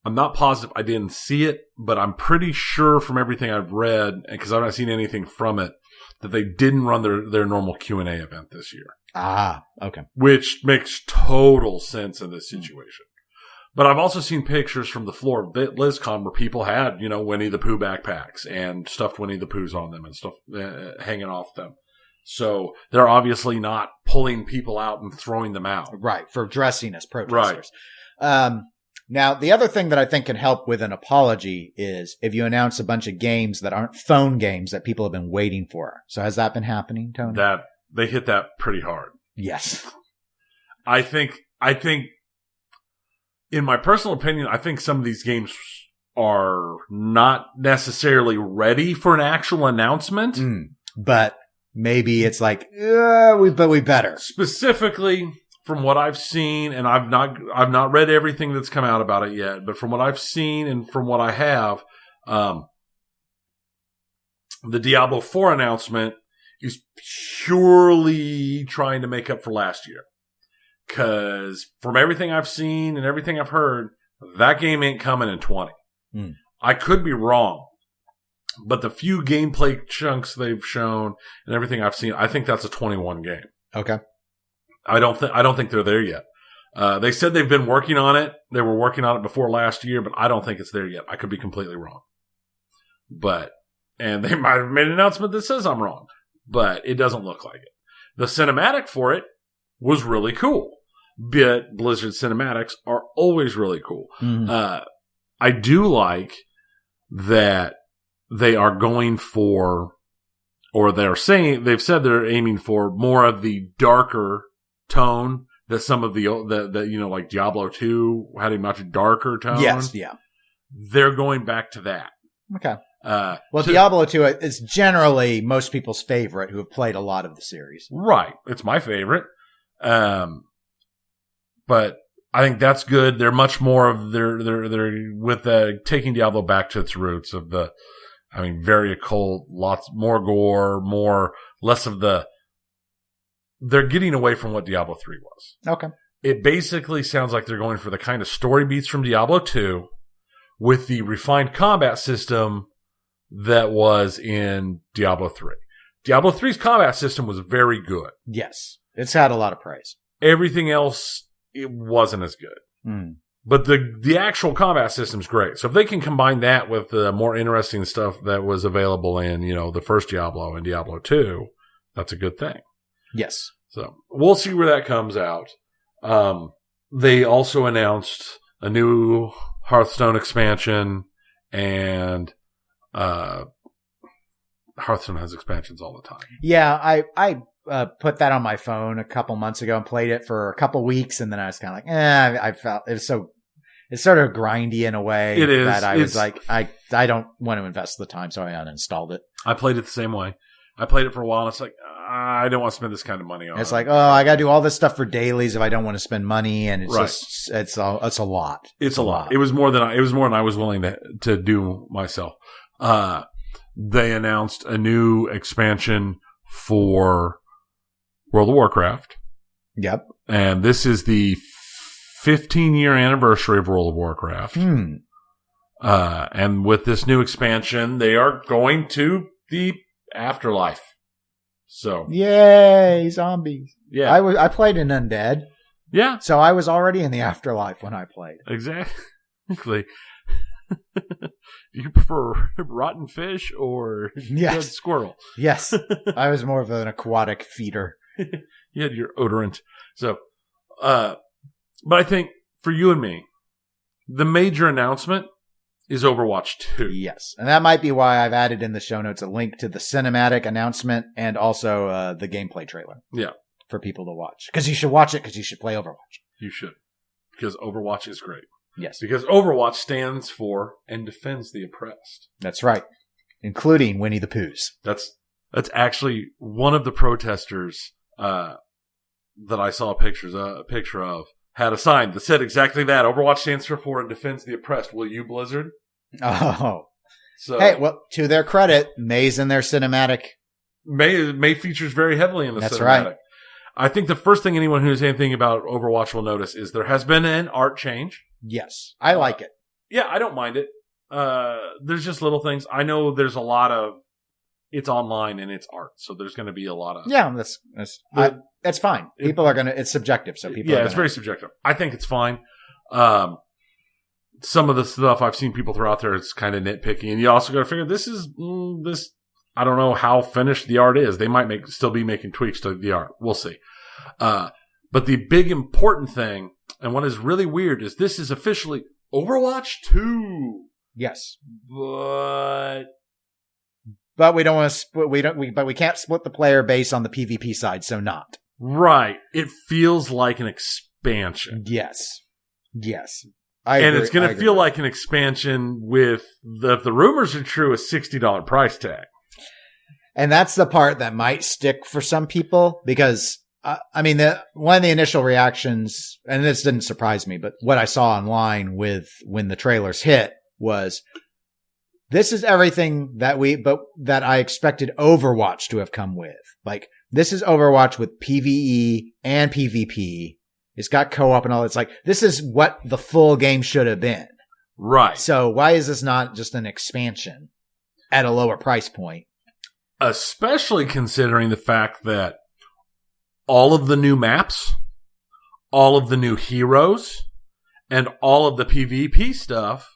I'm not positive. I didn't see it, but I'm pretty sure from everything I've read, because I've not seen anything from it, that they didn't run their normal Q&A event this year. Ah, okay. Which makes total sense in this situation. But I've also seen pictures from the floor of BlizzCon where people had, Winnie the Pooh backpacks and stuffed Winnie the Poohs on them and stuff hanging off them. So they're obviously not pulling people out and throwing them out. Right, for dressing as protesters. Right. Now, the other thing that I think can help with an apology is if you announce a bunch of games that aren't phone games that people have been waiting for. So has that been happening, Tony? They hit that pretty hard. Yes. I think, in my personal opinion, I think some of these games are not necessarily ready for an actual announcement. But maybe it's like, but we better. Specifically, from what I've seen, and I've not read everything that's come out about it yet, but from what I've seen and from what I have, the Diablo 4 announcement is purely trying to make up for last year. Because from everything I've seen and everything I've heard, that game ain't coming in 20. I could be wrong, but the few gameplay chunks they've shown and everything I've seen, I think that's a 21 game. Okay. I don't think they're there yet. They said they've been working on it. They were working on it before last year, but I don't think it's there yet. I could be completely wrong. And they might have made an announcement that says I'm wrong, but it doesn't look like it. The cinematic for it was really cool. But Blizzard cinematics are always really cool. I do like that they are going for, or they've said they're aiming for more of the darker tone that some of the like Diablo 2 had a much darker tone. Yes, yeah. They're going back to that. Okay. Diablo 2 is generally most people's favorite who have played a lot of the series. Right. It's my favorite. But I think that's good. They're much more of they're with taking Diablo back to its roots of very occult, lots more gore, less of the. They're getting away from what Diablo 3 was. Okay. It basically sounds like they're going for the kind of story beats from Diablo 2 with the refined combat system that was in Diablo 3. Diablo 3's combat system was very good. Yes. It's had a lot of praise. Everything else, it wasn't as good. But the actual combat system's great. So if they can combine that with the more interesting stuff that was available in, the first Diablo and Diablo 2, that's a good thing. Yes. So we'll see where that comes out. They also announced a new Hearthstone expansion, and Hearthstone has expansions all the time. Yeah, I put that on my phone a couple months ago and played it for a couple weeks, and then I was kind of like, I felt it was it's sort of grindy in a way. It is. That I was like, I don't want to invest the time, so I uninstalled it. I played it the same way. I played it for a while, and it's like, I don't want to spend this kind of money on it. It's like, I got to do all this stuff for dailies if I don't want to spend money, and it's it's a lot. It's a lot. It was more than I was willing to do myself. They announced a new expansion for World of Warcraft. Yep. And this is the 15-year anniversary of World of Warcraft. And with this new expansion, they are going to the afterlife. So, yay, zombies. Yeah. I played an undead. Yeah. So I was already in the afterlife when I played. Exactly. Do you prefer rotten fish or dead squirrel? Yes. I was more of an aquatic feeder. You had your odorant. So, but I think for you and me, the major announcement is Overwatch 2. Yes. And that might be why I've added in the show notes a link to the cinematic announcement and also the gameplay trailer. Yeah. For people to watch. Because you should watch it because you should play Overwatch. You should. Because Overwatch is great. Yes. Because Overwatch stands for and defends the oppressed. That's right. Including Winnie the Poohs. That's actually one of the protesters that I saw a picture of had a sign that said exactly that. Overwatch stands for and defends the oppressed. Will you, Blizzard? Oh. So, hey, well, to their credit, May's in their cinematic. May features very heavily in the That's cinematic. Right. I think the first thing anyone who knows anything about Overwatch will notice is there has been an art change. Yes. I like it. Yeah, I don't mind it. There's just little things. I know there's a lot of it's online and it's art, so there's going to be a lot of that's fine. People are going to. It's subjective, so people. Yeah, it's very subjective. I think it's fine. Some of the stuff I've seen people throw out there is kind of nitpicky, and you also got to figure this. I don't know how finished the art is. They might still be making tweaks to the art. We'll see. But the big important thing, and what is really weird, is this is officially Overwatch 2. Yes, but we don't want to split. But we can't split the player base on the PvP side, so not right. It feels like an expansion. Yes. It's going to feel like an expansion with if the rumors are true, a $60 price tag. And that's the part that might stick for some people because, one of the initial reactions, and this didn't surprise me, but what I saw online when the trailers hit was, this is everything that I expected Overwatch to have come with. Like, this is Overwatch with PvE and PvP. It's got co-op and all. It's like, this is what the full game should have been. Right. So why is this not just an expansion at a lower price point? Especially considering the fact that all of the new maps, all of the new heroes, and all of the PvP stuff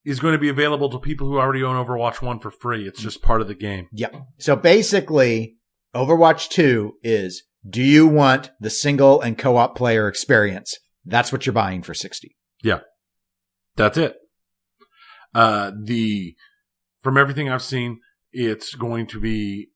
is going to be available to people who already own Overwatch 1 for free. It's just part of the game. Yep. So basically, Overwatch 2 is, do you want the single and co-op player experience? That's what you're buying for $60. Yeah. That's it. From everything I've seen, it's going to be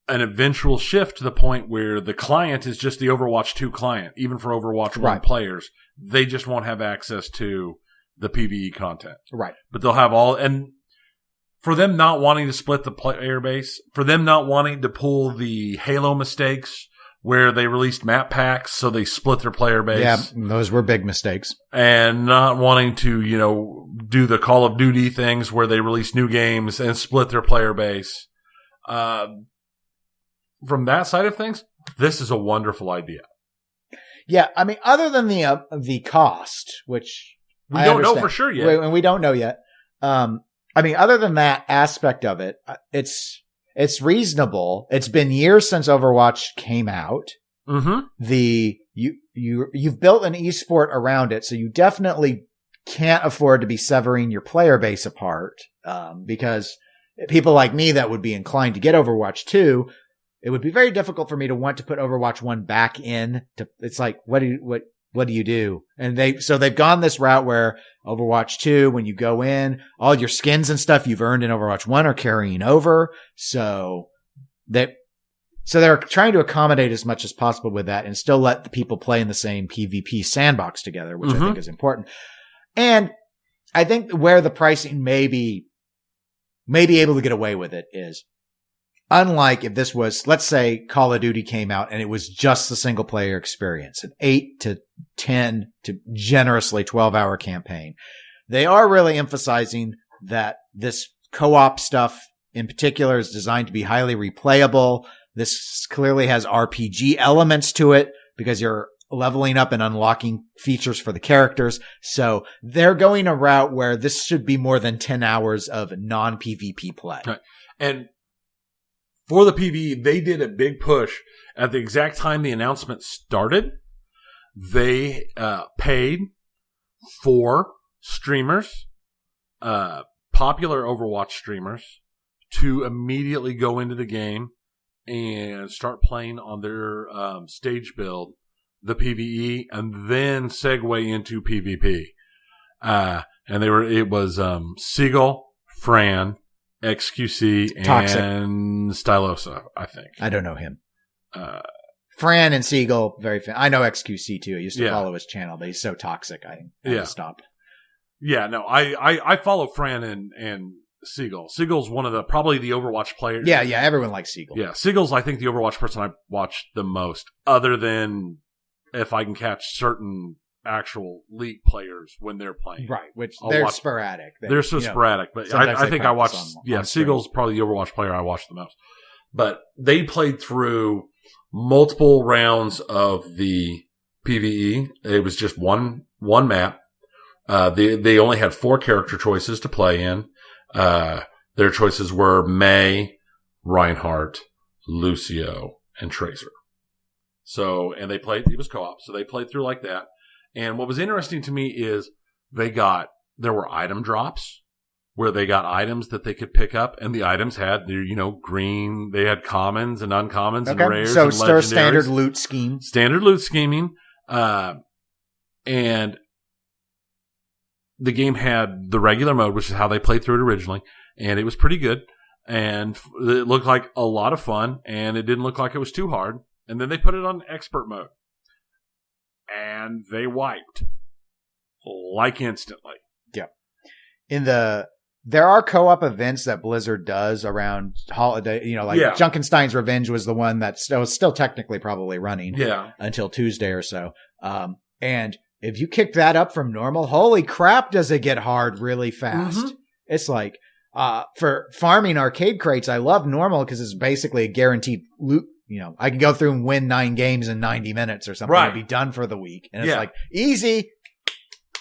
an eventual shift to the point where the client is just the Overwatch 2 client, even for Overwatch 1 players. They just won't have access to the PvE content. Right. But they'll have and for them not wanting to split the player base, for them not wanting to pull the Halo mistakes where they released map packs, so they split their player base. Yeah, those were big mistakes. And not wanting to, do the Call of Duty things where they release new games and split their player base. From that side of things, this is a wonderful idea. Yeah, other than the cost, which we don't know for sure yet. And we don't know yet. Other than that aspect of it, it's reasonable. It's been years since Overwatch came out. Mm-hmm. You've built an esport around it, so you definitely can't afford to be severing your player base apart. Because people like me that would be inclined to get Overwatch 2, it would be very difficult for me to want to put Overwatch 1 back in. It's like, what do you do? And they've gone this route where Overwatch 2, when you go in, all your skins and stuff you've earned in Overwatch 1 are carrying over. So they're trying to accommodate as much as possible with that and still let the people play in the same PvP sandbox together, which I think is important. And I think where the pricing may be able to get away with it is, unlike if this was, let's say Call of Duty came out and it was just the single player experience, an 8 to 10 to generously 12-hour campaign. They are really emphasizing that this co-op stuff in particular is designed to be highly replayable. This clearly has RPG elements to it because you're leveling up and unlocking features for the characters. So they're going a route where this should be more than 10 hours of non-PvP play. Right. And for the PvE, they did a big push at the exact time the announcement started. They paid for streamers, popular Overwatch streamers, to immediately go into the game and start playing on their stage build, the PvE, and then segue into PvP. And it was Seagull, Fran, XQC, Toxic. and Stylosa, I think. I don't know him. Fran and Seagull, very fan. I know XQC too. I used to follow his channel, but he's so toxic. I had to stop. Yeah, no, I follow Fran and Seagull. Seagull's probably the Overwatch player. Yeah, everyone likes Seagull. Yeah, Seagull's, I think, the Overwatch person I watch the most, other than if I can catch certain actual league players when they're playing. Right, which they're sporadic. They're so sporadic, but I think I watch. Seagull's probably the Overwatch player I watch the most. But they played through multiple rounds of the PvE. It was just one map. They only had 4 character choices to play in. Their choices were May, Reinhardt, Lucio, and Tracer. So, and it was co-op, so they played through like that. And what was interesting to me is there were item drops where they got items that they could pick up, and the items had, green, they had commons and uncommons and rares and legendaries. Standard loot scheme. Standard loot scheming. And the game had the regular mode, which is how they played through it originally, and it was pretty good. And it looked like a lot of fun, and it didn't look like it was too hard. And then they put it on expert mode, and they wiped like instantly. Yeah. There are co-op events that Blizzard does around holiday, Junkenstein's Revenge was the one that was still technically probably running until Tuesday or so. And if you kick that up from normal, holy crap, does it get hard really fast. Mm-hmm. It's like, for farming arcade crates, I love normal because it's basically a guaranteed loot. I can go through and win 9 games in 90 minutes or something and be done for the week. And it's like, easy.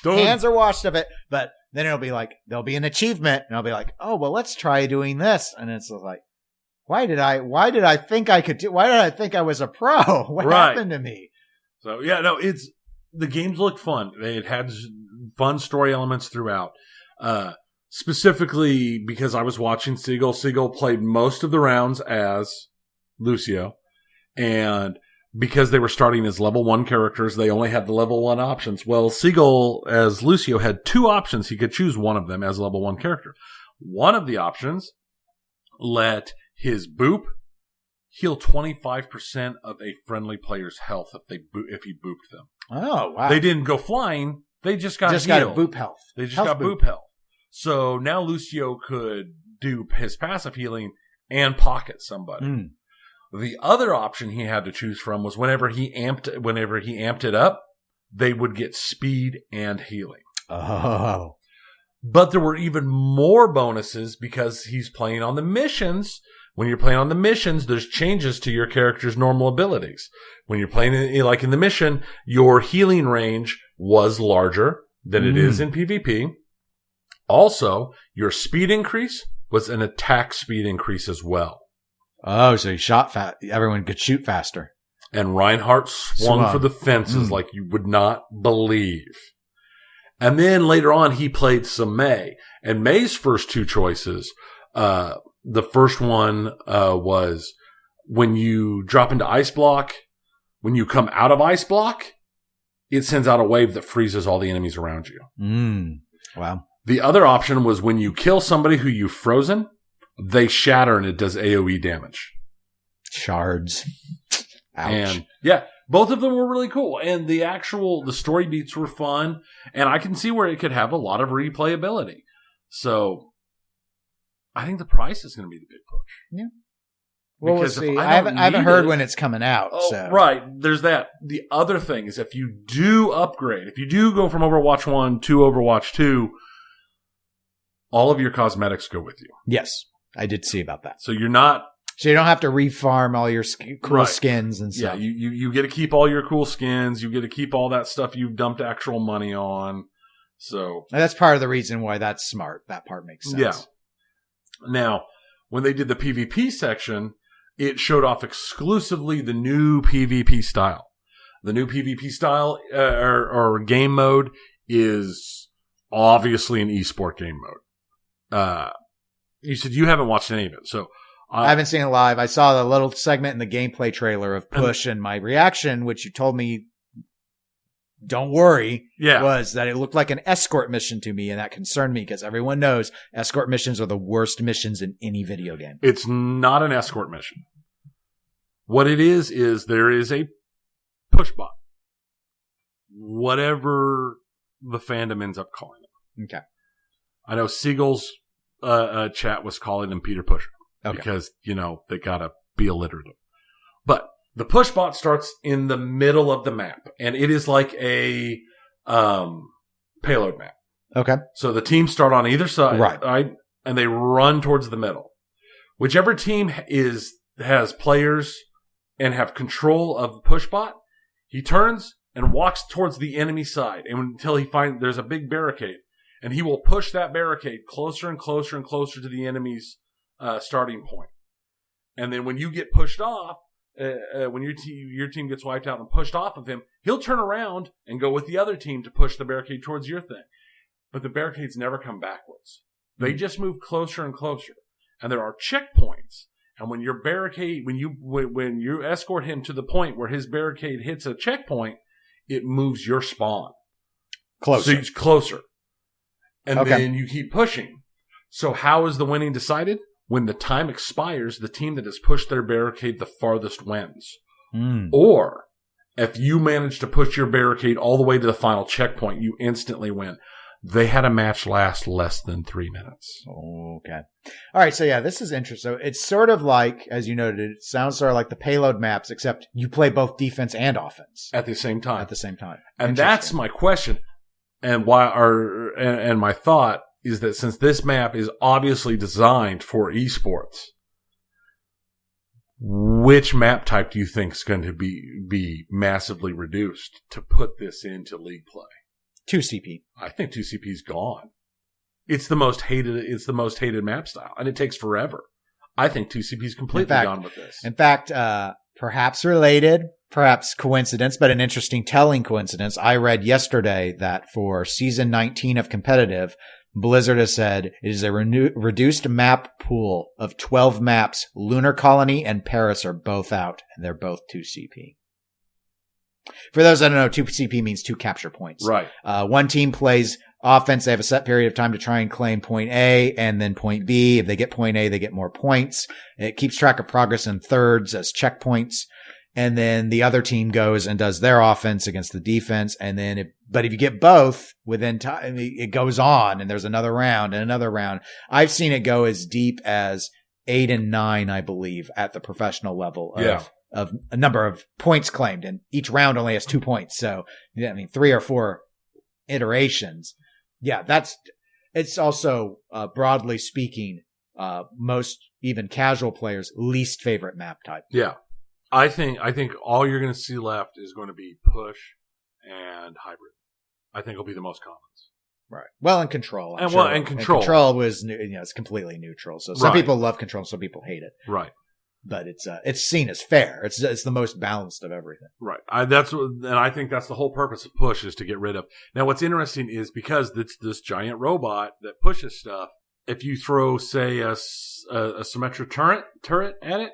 Done. Hands are washed of it. But then it'll be like, there'll be an achievement. And I'll be like, oh, well, let's try doing this. And it's like, why did I think I could do, why did I think I was a pro? What happened to me? So, the games look fun. It had fun story elements throughout. Specifically because I was watching Siegel. Siegel played most of the rounds as Lucio. And because they were starting as level 1 characters, they only had the level 1 options. Well, Siegel as Lucio had 2 options. He could choose one of them as a level 1 character. One of the options let his boop heal 25% of a friendly player's health if he booped them. Oh, wow. They didn't go flying. They just got healed. Got a boop health. They just got boop health. So now Lucio could do his passive healing and pocket somebody. Mm. The other option he had to choose from was whenever he amped it up, they would get speed and healing. Oh. But there were even more bonuses because he's playing on the missions. When you're playing on the missions, there's changes to your character's normal abilities. When you're playing in the mission, your healing range was larger than it is in PvP. Also, your speed increase was an attack speed increase as well. Oh, so he shot fast. Everyone could shoot faster. And Reinhardt swung for the fences like you would not believe. And then later on, he played some May. And May's first 2 choices, the first one was when you drop into Ice Block, when you come out of Ice Block, it sends out a wave that freezes all the enemies around you. Wow. The other option was when you kill somebody who you've frozen, they shatter and it does AoE damage. Shards. Ouch. And both of them were really cool. And the story beats were fun. And I can see where it could have a lot of replayability. So I think the price is going to be the big push. Yeah. Well, we'll see. I haven't heard when it's coming out. Oh, so. Right. There's that. The other thing is if you do upgrade, if you do go from Overwatch 1 to Overwatch 2, all of your cosmetics go with you. Yes. I did see about that. So you're not... So you don't have to refarm all your cool skins and stuff. Yeah, you get to keep all your cool skins. You get to keep all that stuff you've dumped actual money on. So... And that's part of the reason why that's smart. That part makes sense. Yeah. Now, when they did the PvP section, it showed off exclusively the new PvP style. The new PvP style or game mode is obviously an esport game mode. You said you haven't watched any of it, so I haven't seen it live. I saw the little segment in the gameplay trailer of Push, and my reaction, which you told me, don't worry, was that it looked like an escort mission to me, and that concerned me because everyone knows escort missions are the worst missions in any video game. It's not an escort mission. What it is there is a push bot. Whatever the fandom ends up calling it. Okay. I know Siegel's chat was calling him Peter Pusher. Okay. Because, they gotta be alliterative. But the push bot starts in the middle of the map, and it is like a payload map. Okay. So the teams start on either side, right? And they run towards the middle. Whichever team has players and have control of the push bot, he turns and walks towards the enemy side until he finds there's a big barricade. And he will push that barricade closer and closer and closer to the enemy's starting point. And then when you get pushed off, when your team gets wiped out and pushed off of him, he'll turn around and go with the other team to push the barricade towards your thing. But the barricades never come backwards. They just move closer and closer. And there are checkpoints. And when your barricade, when you escort him to the point where his barricade hits a checkpoint, it moves your spawn Closer. So it's closer. And then you keep pushing. So how is the winning decided? When the time expires, the team that has pushed their barricade the farthest wins. Or if you manage to push your barricade all the way to the final checkpoint, you instantly win. They had a match last less than 3 minutes. Okay. All right. So yeah, this is interesting. So it's sort of like, as you noted, it sounds sort of like the payload maps, except you play both defense and offense at the same time. And that's my question. And and my thought is that since this map is obviously designed for esports, which map type do you think is going to be massively reduced to put this into league play? 2CP. I think 2CP is gone. It's the most hated map style, and it takes forever. I think 2CP is completely gone with this. In fact, perhaps related, perhaps coincidence, but an interesting telling coincidence. I read yesterday that for season 19 of competitive, Blizzard has said it is a reduced map pool of 12 maps. Lunar Colony and Paris are both out, and they're both 2CP. For those that don't know, 2CP means 2 capture points. Right. One team plays offense. They have a set period of time to try and claim point A and then point B. If they get point A, they get more points. It keeps track of progress in thirds as checkpoints. And then the other team goes and does their offense against the defense. And then but if you get both within time, it goes on and there's another round and another round. I've seen it go as deep as 8 and 9, I believe, at the professional level of a number of points claimed. And each round only has 2 points. So, 3 or 4 iterations. Yeah, it's also, broadly speaking, most even casual players' least favorite map type. Yeah. I think all you're going to see left is going to be push and hybrid. I think it'll be the most commons. Right. Well, and control. And control. And control was, it's completely neutral. So some people love control, some people hate it. Right. But it's seen as fair. It's the most balanced of everything. Right. And I think that's the whole purpose of push is to get rid of. Now, what's interesting is because it's this giant robot that pushes stuff. If you throw, say, a symmetric turret at it,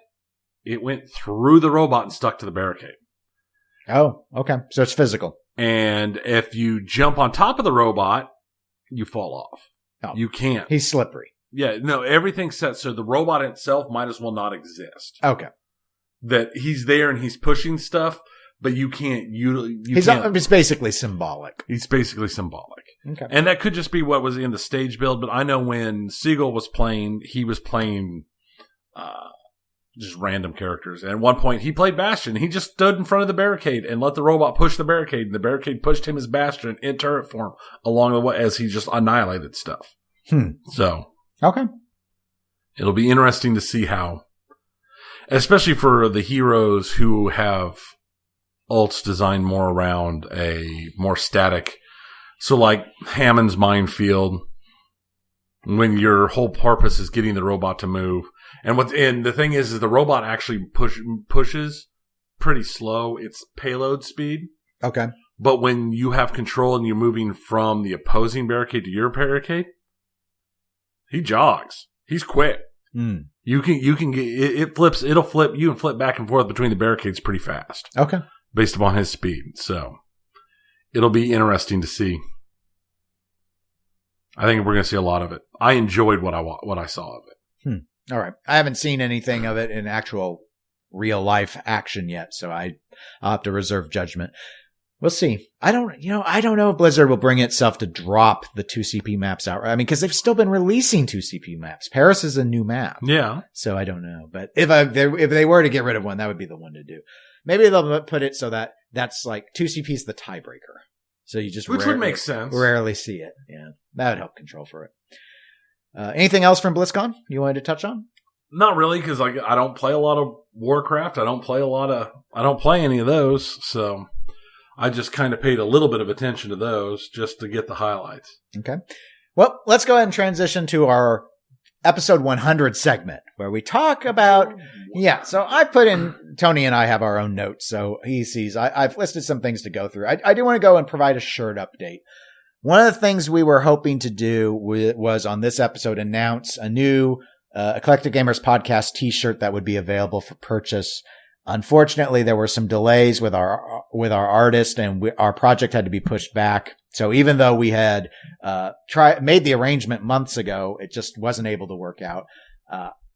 it went through the robot and stuck to the barricade. Oh, okay. So it's physical. And if you jump on top of the robot, you fall off. Oh, you can't. He's slippery. Yeah, no, everything's set so the robot itself might as well not exist. Okay. That he's there and he's pushing stuff, but you can't. It's basically symbolic. He's basically symbolic. Okay. And that could just be what was in the stage build, but I know when Siegel was playing, he was playing just random characters. And at one point, he played Bastion. He just stood in front of the barricade and let the robot push the barricade, and the barricade pushed him as Bastion in turret form along the way as he just annihilated stuff. So. Okay. It'll be interesting to see how, especially for the heroes who have ults designed more around a more static. So like Hammond's Minefield, when your whole purpose is getting the robot to move. And the thing is the robot actually pushes pretty slow. It's payload speed. Okay. But when you have control and you're moving from the opposing barricade to your barricade, he jogs. He's quick. You can get it flips. It'll flip. You can flip back and forth between the barricades pretty fast. Okay. Based upon his speed. So it'll be interesting to see. I think we're going to see a lot of it. I enjoyed what I saw of it. All right. I haven't seen anything of it in actual real life action yet, so I'll have to reserve judgment. We'll see. I don't know if Blizzard will bring itself to drop the 2CP maps out. I mean, because they've still been releasing 2CP maps. Paris is a new map. Yeah. So I don't know. But if they were to get rid of one, that would be the one to do. Maybe they'll put it so that that's like 2CP is the tiebreaker. So you just which would make sense. Rarely see it. Yeah. That would help control for it. Anything else from BlizzCon you wanted to touch on? Not really, because I don't play a lot of Warcraft. I don't play any of those. So I just kind of paid a little bit of attention to those just to get the highlights. Okay. Well, let's go ahead and transition to our episode 100 segment where we talk about, so I put in, Tony and I have our own notes. So he sees, I've listed some things to go through. I do want to go and provide a shirt update. One of the things we were hoping to do was on this episode announce a new Eclectic Gamers podcast t-shirt that would be available for purchase. Unfortunately, there were some delays with our artist, and our project had to be pushed back. So even though we had made the arrangement months ago, it just wasn't able to work out.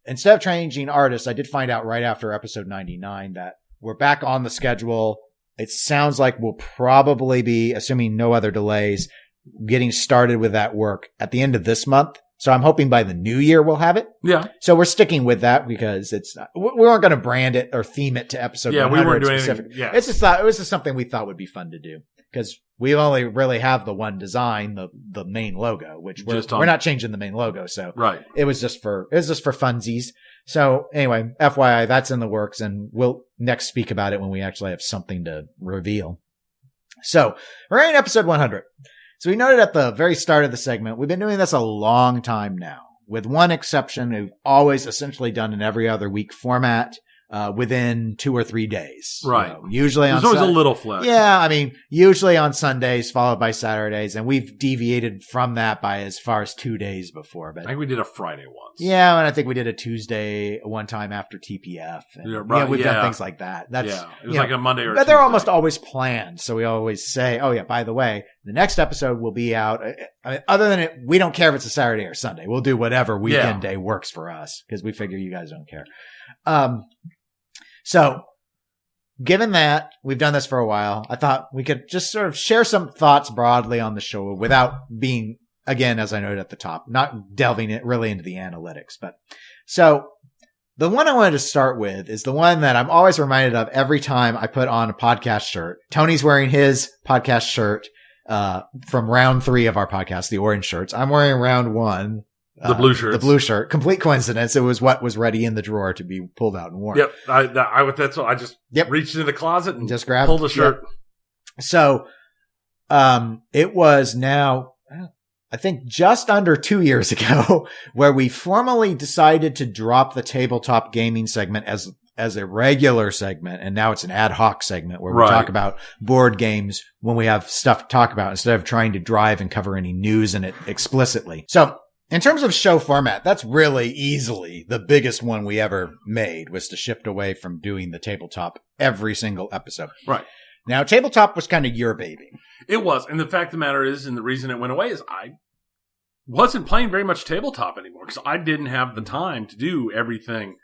Instead of changing artists, I did find out right after episode 99 that we're back on the schedule. It sounds like we'll probably be, assuming no other delays, getting started with that work at the end of this month. So I'm hoping by the new year we'll have it. Yeah. So we're sticking with that because we weren't going to brand it or theme it to episode 100 we weren't doing specific. anything. Yeah. It was just something we thought would be fun to do because we only really have the one design, the main logo, which we're not changing the main logo. So right. It was just for funsies. So anyway, FYI, that's in the works, and we'll next speak about it when we actually have something to reveal. So we're in episode 100. So we noted at the very start of the segment, we've been doing this a long time now. With one exception, we've always essentially done an every other week format within 2 or 3 days. Right. Usually There's always a little flex. Yeah, I mean, usually on Sundays, followed by Saturdays, and we've deviated from that by as far as 2 days before. But I think we did a Friday once. Yeah, and I think we did a Tuesday one time after TPF. And, we've done things like that. It was like a Monday or a But Tuesday. they're almost always planned, so we always say, oh yeah, by the way, the next episode will be out. I mean, other than it, we don't care if it's a Saturday or Sunday. We'll do whatever weekend day works for us because we figure you guys don't care. So, given that we've done this for a while, I thought we could just sort of share some thoughts broadly on the show without being, again, as I noted at the top, not delving it really into the analytics. But so the one I wanted to start with is the one that I'm always reminded of every time I put on a podcast shirt. Tony's wearing his podcast shirt from round 3 of our podcast, the orange shirts. I'm wearing round 1. The blue shirt. The blue shirt. Complete coincidence. It was what was ready in the drawer to be pulled out and worn. Yep. That's what I just reached into the closet and just grabbed, pulled the shirt. Yep. So, it was now, I think just under 2 years ago where we formally decided to drop the tabletop gaming segment as a regular segment. And now it's an ad hoc segment where we talk about board games when we have stuff to talk about instead of trying to drive and cover any news in it explicitly. So, in terms of show format, that's really easily the biggest one we ever made was to shift away from doing the tabletop every single episode. Right. Now, tabletop was kind of your baby. It was. And the fact of the matter is, and the reason it went away is I wasn't playing very much tabletop anymore because I didn't have the time to do everything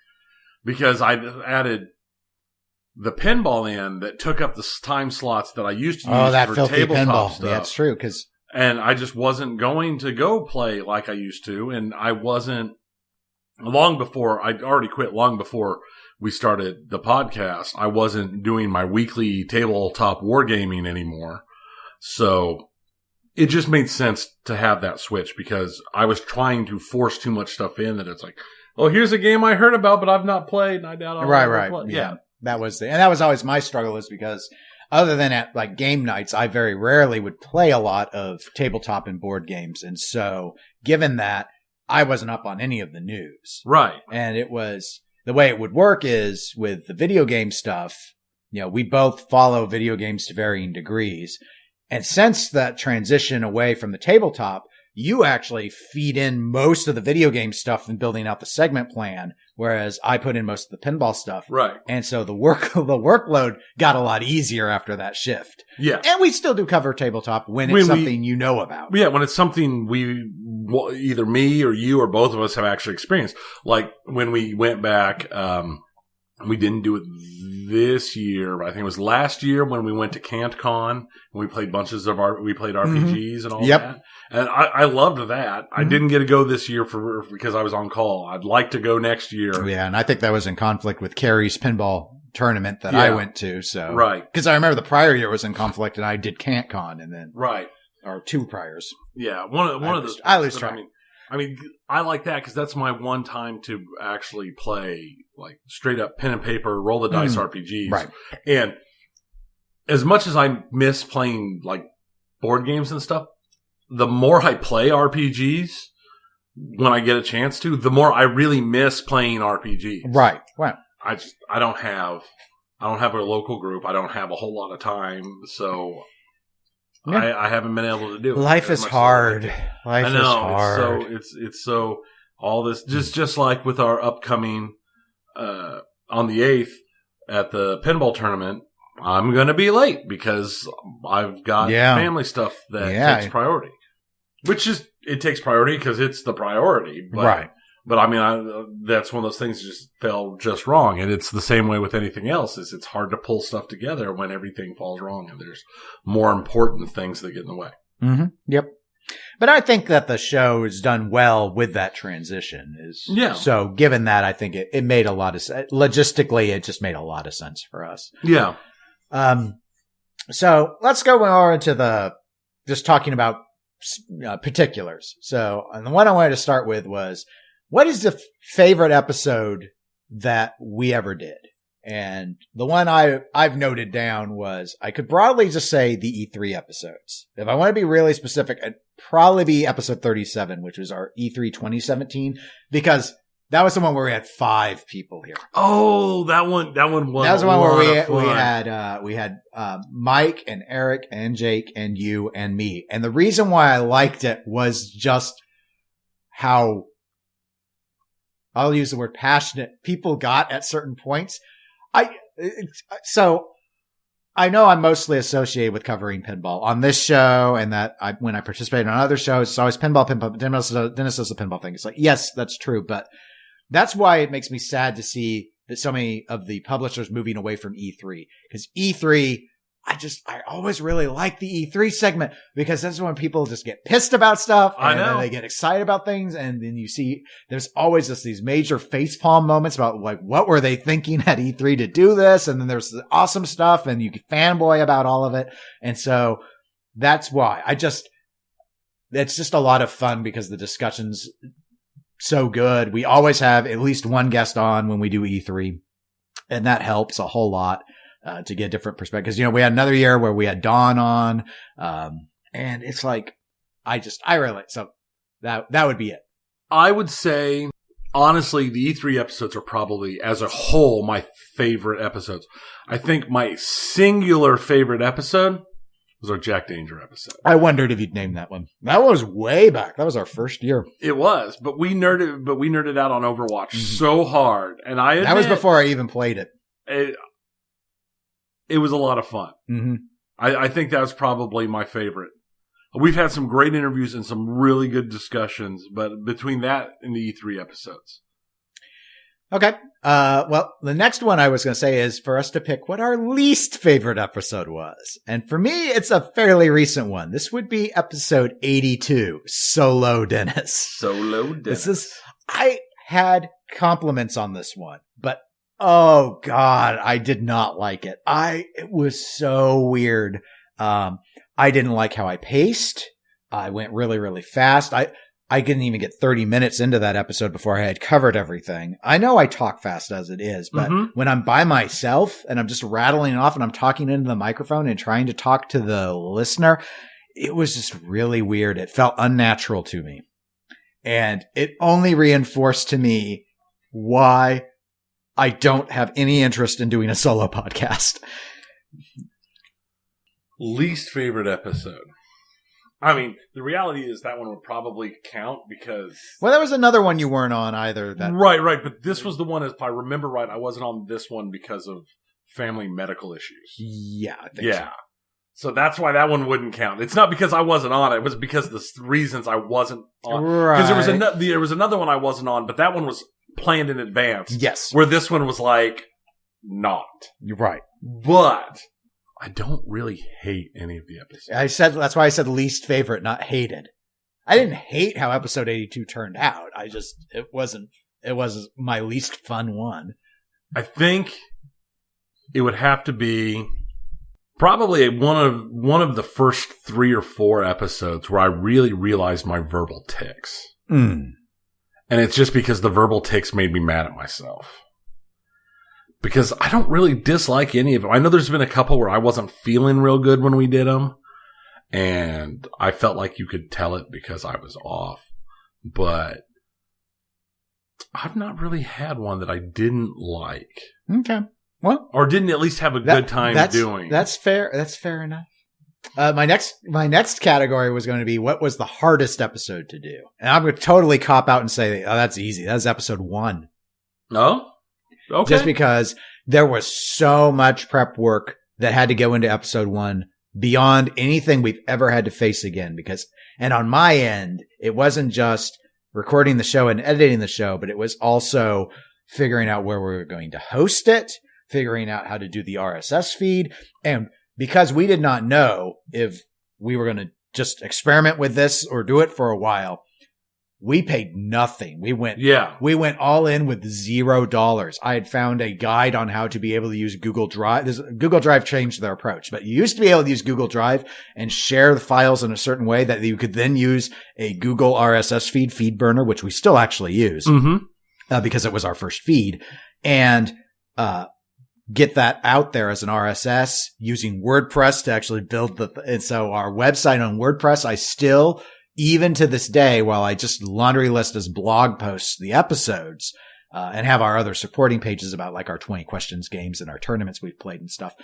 because I added the pinball in that took up the time slots that I used to use that for filthy tabletop pinball. stuff. Yeah, that's true because... And I just wasn't going to go play like I used to. And I wasn't long before I'd already quit long before we started the podcast. I wasn't doing my weekly tabletop wargaming anymore. So it just made sense to have that switch because I was trying to force too much stuff in that it's like, oh, here's a game I heard about, but I've not played and I doubt I'll ever play. Yeah. That was always my struggle is because other than at like game nights, I very rarely would play a lot of tabletop and board games. And so given that, I wasn't up on any of the news. Right. And it was the way it would work is with the video game stuff, we both follow video games to varying degrees. And since that transition away from the tabletop, you actually feed in most of the video game stuff in building out the segment plan, whereas I put in most of the pinball stuff. Right. And so the workload got a lot easier after that shift. Yeah. And we still do cover tabletop when it's something you know about. Yeah, when it's something either me or you or both of us have actually experienced. Like when we went back, we didn't do it this year, but I think it was last year when we went to CantCon and we played we played RPGs and all that. And I loved that. I didn't get to go this year because I was on call. I'd like to go next year. Yeah, and I think that was in conflict with Carrie's pinball tournament that I went to. So because I remember the prior year was in conflict, and I did CantCon, and then or 2 priors. Yeah, one of those. I lose track. I mean, I like that because that's my one time to actually play like straight up pen and paper, roll the dice RPGs. Right. And as much as I miss playing like board games and stuff, the more I play RPGs when I get a chance to, the more I really miss playing RPGs. Right. Right. I don't have a local group. I don't have a whole lot of time, so I haven't been able to do it. Life is hard. Life is hard. It's so all this just like with our upcoming on the 8th at the pinball tournament. I'm going to be late because I've got family stuff that takes priority. Which is, it takes priority because it's the priority. But, right. But I mean, that's one of those things that just fell just wrong. And it's the same way with anything else. Is it's hard to pull stuff together when everything falls wrong and there's more important things that get in the way. Mm-hmm. Yep. But I think that the show has done well with that transition. So given that, I think it made a lot of sense. Logistically, it just made a lot of sense for us. Yeah. So let's go more into just talking about particulars. So, and the one I wanted to start with was, what is the favorite episode that we ever did? And the one I've noted down was, I could broadly just say the E3 episodes. If I want to be really specific, it'd probably be episode 37, which was our E3 2017, because that was the one where we had 5 people here. Oh, that one was. That was the one where we had Mike and Eric and Jake and you and me. And the reason why I liked it was just how, I'll use the word passionate, people got at certain points. So I know I'm mostly associated with covering pinball on this show, and that when I participated on other shows, it's always pinball. Dennis does the pinball thing. It's like, yes, that's true, but that's why it makes me sad to see that so many of the publishers moving away from E3, because E3, I always really like the E3 segment, because that's when people just get pissed about stuff and then they get excited about things. And then you see there's always these major facepalm moments about like, what were they thinking at E3 to do this? And then there's the awesome stuff and you can fanboy about all of it. And so that's why it's just a lot of fun because the discussion's so good. We always have at least one guest on when we do E3, and that helps a whole lot. To get different perspectives. We had another year where we had Dawn on, and it's like, I really, so that would be it. I would say, honestly, the E3 episodes are probably, as a whole, my favorite episodes. I think my singular favorite episode was our Jack Danger episode. I wondered if you'd name that one. That was way back. That was our first year. It was, but we nerded out on Overwatch so hard, and that was before I even played it. It was a lot of fun. Mm-hmm. I think that was probably my favorite. We've had some great interviews and some really good discussions, but between that and the E3 episodes. Okay. Well, the next one I was going to say is for us to pick what our least favorite episode was. And for me, it's a fairly recent one. This would be episode 82, Solo Dennis. I had compliments on this one, but oh God, I did not like it. It was so weird. I didn't like how I paced. I went really, really fast. I didn't even get 30 minutes into that episode before I had covered everything. I know I talk fast as it is, but when I'm by myself and I'm just rattling off and I'm talking into the microphone and trying to talk to the listener, it was just really weird. It felt unnatural to me. And it only reinforced to me why I don't have any interest in doing a solo podcast. Least favorite episode. I mean, the reality is that one would probably count because... Well, there was another one you weren't on either. Right. But this was the one, if I remember right, I wasn't on this one because of family medical issues. Yeah, I think so. So that's why that one wouldn't count. It's not because I wasn't on it. It was because of the reasons I wasn't on. Right. Because there was another one I wasn't on, but that one was planned in advance. Yes. Where this one was like, not. You're right. But I don't really hate any of the episodes. That's why I said least favorite, not hated. I didn't hate how episode 82 turned out. It was my least fun one. I think it would have to be probably one of the first 3 or 4 episodes where I really realized my verbal tics. And it's just because the verbal tics made me mad at myself. because I don't really dislike any of them. I know there's been a couple where I wasn't feeling real good when we did them, and I felt like you could tell it because I was off. But I've not really had one that I didn't like. Okay. Well, or didn't at least have a good time doing. That's fair. That's fair enough. My next category was going to be what was the hardest episode to do, and I'm going to totally cop out and say, oh, that's easy. That's episode 1. Oh, okay. Just because there was so much prep work that had to go into episode 1 beyond anything we've ever had to face again. And on my end, it wasn't just recording the show and editing the show, but it was also figuring out where we were going to host it, figuring out how to do the RSS feed. And because we did not know if we were going to just experiment with this or do it for a while, we paid nothing. We went all in with $0. I had found a guide on how to be able to use Google Drive. Google Drive changed their approach, but you used to be able to use Google Drive and share the files in a certain way that you could then use a Google RSS feed burner, which we still actually use because it was our first feed, and get that out there as an RSS using WordPress to actually build and so our website on WordPress, I still, even to this day, while I just laundry list as blog posts the episodes, and have our other supporting pages about like our 20 questions games and our tournaments we've played and stuff,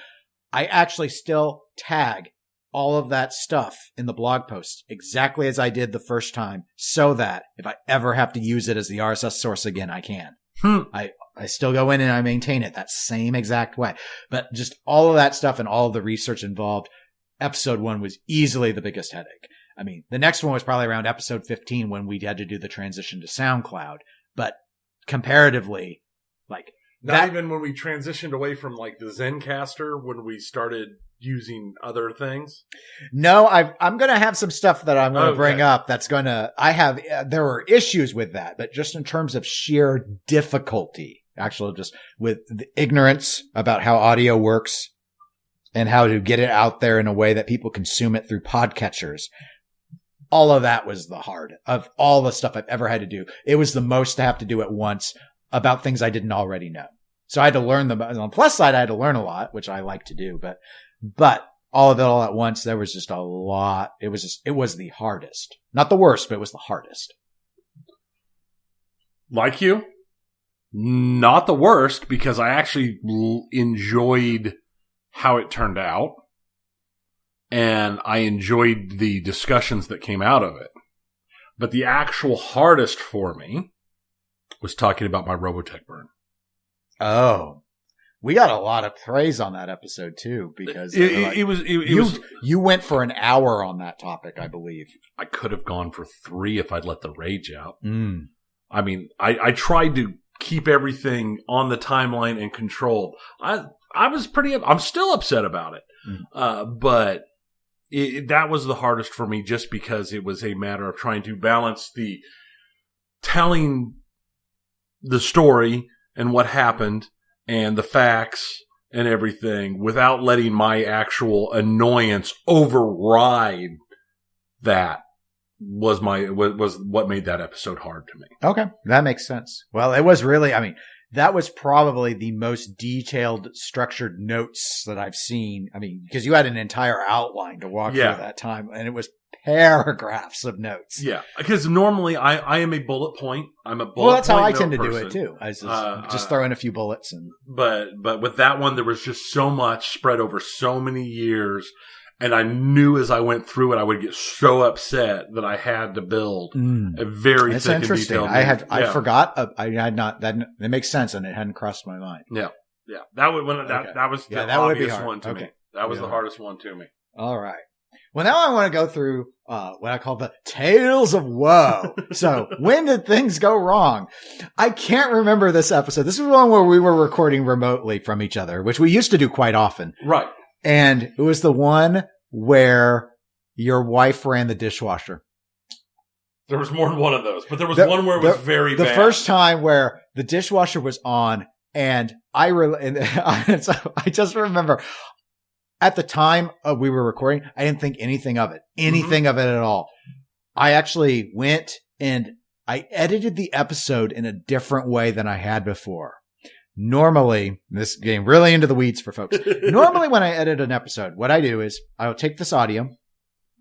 I actually still tag all of that stuff in the blog post exactly as I did the first time, so that if I ever have to use it as the RSS source again, I can. I still go in and I maintain it that same exact way. But just all of that stuff and all of the research involved, episode 1 was easily the biggest headache. I mean, the next one was probably around episode 15 when we had to do the transition to SoundCloud. But comparatively, like not even when we transitioned away from like the Zencaster, when we started using other things. No, I'm going to have some stuff that I'm going to bring up. That's going to, there were issues with that, but just in terms of sheer difficulty, actually just with the ignorance about how audio works and how to get it out there in a way that people consume it through podcatchers. All of that was the hard of all the stuff I've ever had to do. It was the most to have to do at once about things I didn't already know. So I had to learn them. On the plus side, I had to learn a lot, which I like to do, but all of it all at once, there was just a lot. It was the hardest, not the worst, but it was the hardest. Like you, not the worst, because I actually enjoyed how it turned out. And I enjoyed the discussions that came out of it. But the actual hardest for me was talking about my Robotech burn. Oh, we got a lot of praise on that episode too, because you went for an hour on that topic, I believe. I could have gone for 3 if I'd let the rage out. I mean, I tried to keep everything on the timeline and controlled. I'm still upset about it. But that was the hardest for me, just because it was a matter of trying to balance the telling the story and what happened and the facts and everything without letting my actual annoyance override that was what made that episode hard to me. Okay. That makes sense. Well, it was really, I mean, that was probably the most detailed, structured notes that I've seen. I mean, because you had an entire outline to walk through that time, and it was paragraphs of notes. Yeah, because normally I am a bullet point. I'm a bullet point. Well, that's how I tend to person. do it too. I just throw in a few bullets. But with that one, there was just so much spread over so many years. And I knew as I went through it, I would get so upset that I had to build a very thick and detailed. I forgot. I had not. That makes sense, and it hadn't crossed my mind. Yeah. That was the obvious one to me. That was the hardest one to me. All right. Well, now I want to go through what I call the tales of woe. So, when did things go wrong? I can't remember this episode. This was one where we were recording remotely from each other, which we used to do quite often. Right. And it was the one where your wife ran the dishwasher. There was more than one of those, but there was one where it was very bad. The first time where the dishwasher was on, and so I just remember at the time we were recording, I didn't think anything of it at all. I actually went and I edited the episode in a different way than I had before. Normally, this getting really into the weeds for folks. Normally, when I edit an episode, what I do is I'll take this audio,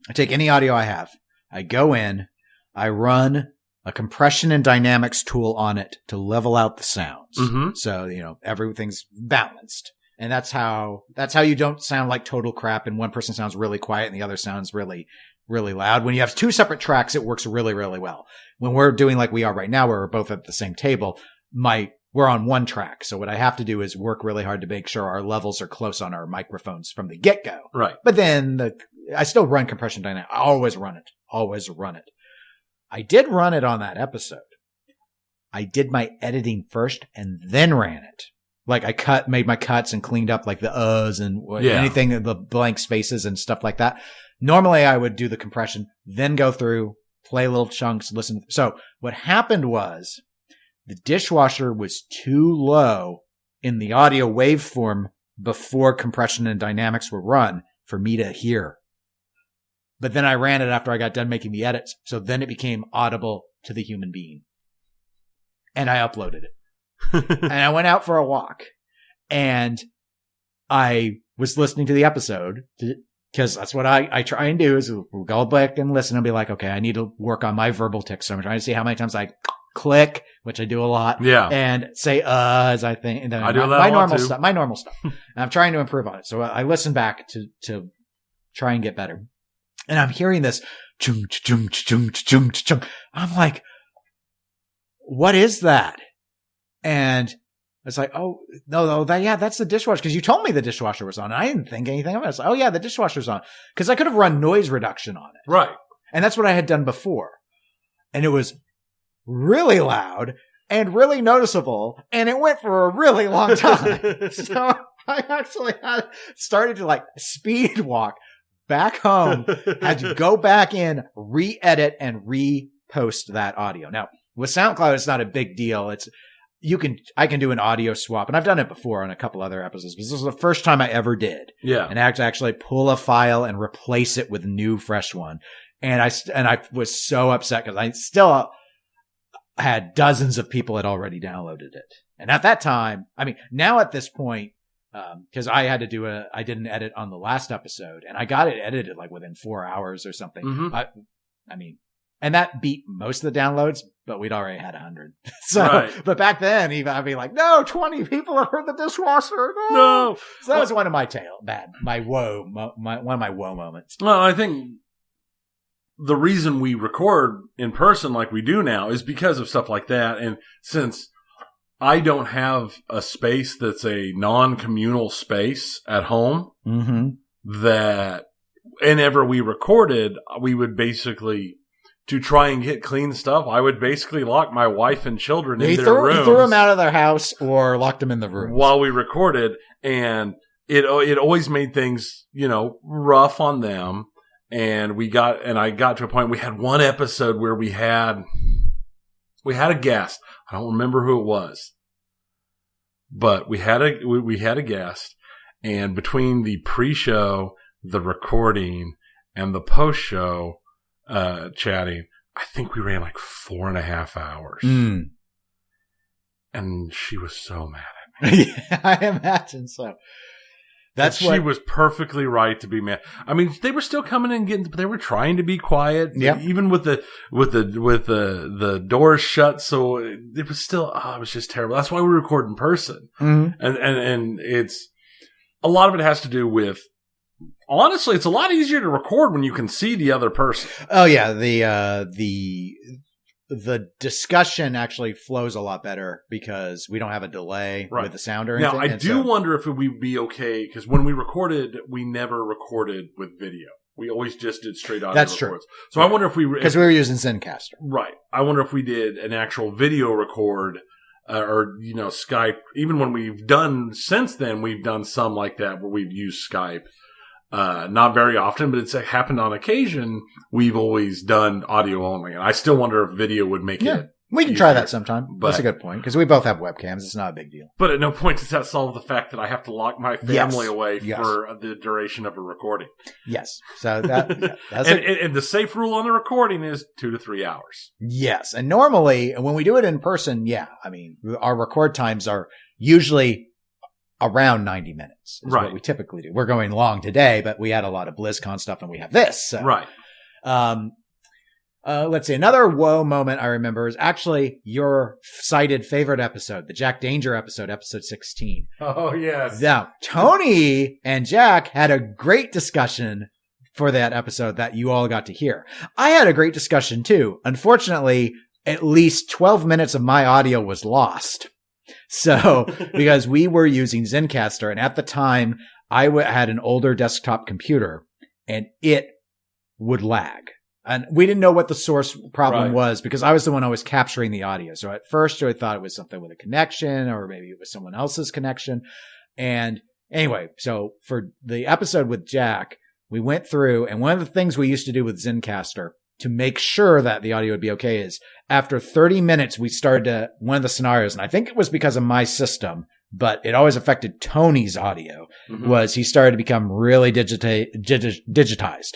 I take any audio I have, I go in, I run a compression and dynamics tool on it to level out the sounds. So, everything's balanced. And that's how you don't sound like total crap and one person sounds really quiet and the other sounds really, really loud. When you have two separate tracks, it works really, really well. When we're doing like we are right now, where we're both at the same table, we're on one track. So what I have to do is work really hard to make sure our levels are close on our microphones from the get-go. Right. But then I still run compression dynamics. I always run it. I did run it on that episode. I did my editing first and then ran it. Like I made my cuts and cleaned up like the uhs and anything, the blank spaces and stuff like that. Normally I would do the compression, then go through, play little chunks, listen. So what happened was the dishwasher was too low in the audio waveform before compression and dynamics were run for me to hear. But then I ran it after I got done making the edits. So then it became audible to the human being. And I uploaded it. And I went out for a walk and I was listening to the episode because that's what I try and do is we'll go back and listen and be like, okay, I need to work on my verbal tics. So I'm trying to see how many times I click, which I do a lot. Yeah. And say, as I think, and then I do my normal stuff. And I'm trying to improve on it. So I listen back to try and get better. And I'm hearing this chung, chung, chung, chung, chung. I'm like, what is that? And it's like, oh, no, that's the dishwasher. Cause you told me the dishwasher was on. And I didn't think anything of it. I was like, oh yeah, the dishwasher's on. Cause I could have run noise reduction on it. Right. And that's what I had done before. And it was really loud and really noticeable. And it went for a really long time. So I actually started to like speed walk back home, had to go back in, re-edit and repost that audio. Now with SoundCloud, it's not a big deal. I can do an audio swap, and I've done it before on a couple other episodes, but this was the first time I ever did. Yeah. And I had to actually pull a file and replace it with a new, fresh one. And I was so upset because I still had dozens of people had already downloaded it. And at that time, I mean, now at this point, cause I did an edit on the last episode and I got it edited like within 4 hours or something. Mm-hmm. And that beat most of the downloads, but we'd already had 100. So, right. But back then, even I'd be like, no, 20 people have heard the dishwasher. No. So that was one of my one of my woe moments. Well, I think the reason we record in person like we do now is because of stuff like that. And since I don't have a space that's a non-communal space at home, that whenever we recorded, we would basically, to try and get clean stuff, I would basically lock my wife and children in their rooms. You threw them out of their house or locked them in the room while we recorded, and it always made things, rough on them. And I got to a point, we had one episode where we had a guest. I don't remember who it was, but we had a guest, and between the pre-show, the recording, and the post-show chatting, I think we ran like 4.5 hours. And she was so mad at me. Yeah, I imagine so. She was perfectly right to be mad. I mean, they were still coming in they were trying to be quiet. Yeah. Even with the doors shut. So it was still, it was just terrible. That's why we record in person. Mm-hmm. And it's, a lot of it has to do with, honestly, it's a lot easier to record when you can see the other person. Oh yeah, the discussion actually flows a lot better because we don't have a delay with the sound or anything. Now, I do wonder if it would be okay, because when we recorded, we never recorded with video. We always just did straight audio records. True. So I wonder if because we were using Zencaster. Right. I wonder if we did an actual video record or Skype. Even when we've done since then, we've done some like that where we've used Skype. Not very often, but it's happened on occasion. We've always done audio only, and I still wonder if video would make it. We can try that sometime. That's a good point, because we both have webcams. It's not a big deal. But at no point does that solve the fact that I have to lock my family away for the duration of a recording. Yes. So that's and the safe rule on the recording is 2 to 3 hours. Yes. And normally, when we do it in person, our record times are usually around 90 minutes is right. what we typically do. We're going long today, but we had a lot of BlizzCon stuff and we have this. So. Right. Let's see. Another whoa moment I remember is actually your cited favorite episode, the Jack Danger episode 16. Oh, yes. Now, Tony and Jack had a great discussion for that episode that you all got to hear. I had a great discussion too. Unfortunately, at least 12 minutes of my audio was lost. So, because we were using Zencastr, and at the time I had an older desktop computer and it would lag. And we didn't know what the source problem was because I was the one always capturing the audio. So at first I thought it was something with a connection or maybe it was someone else's connection. And anyway, so for the episode with Jack, we went through, and one of the things we used to do with Zencastr to make sure that the audio would be okay is after 30 minutes, we started to one of the scenarios. And I think it was because of my system, but it always affected Tony's audio was he started to become really digitized.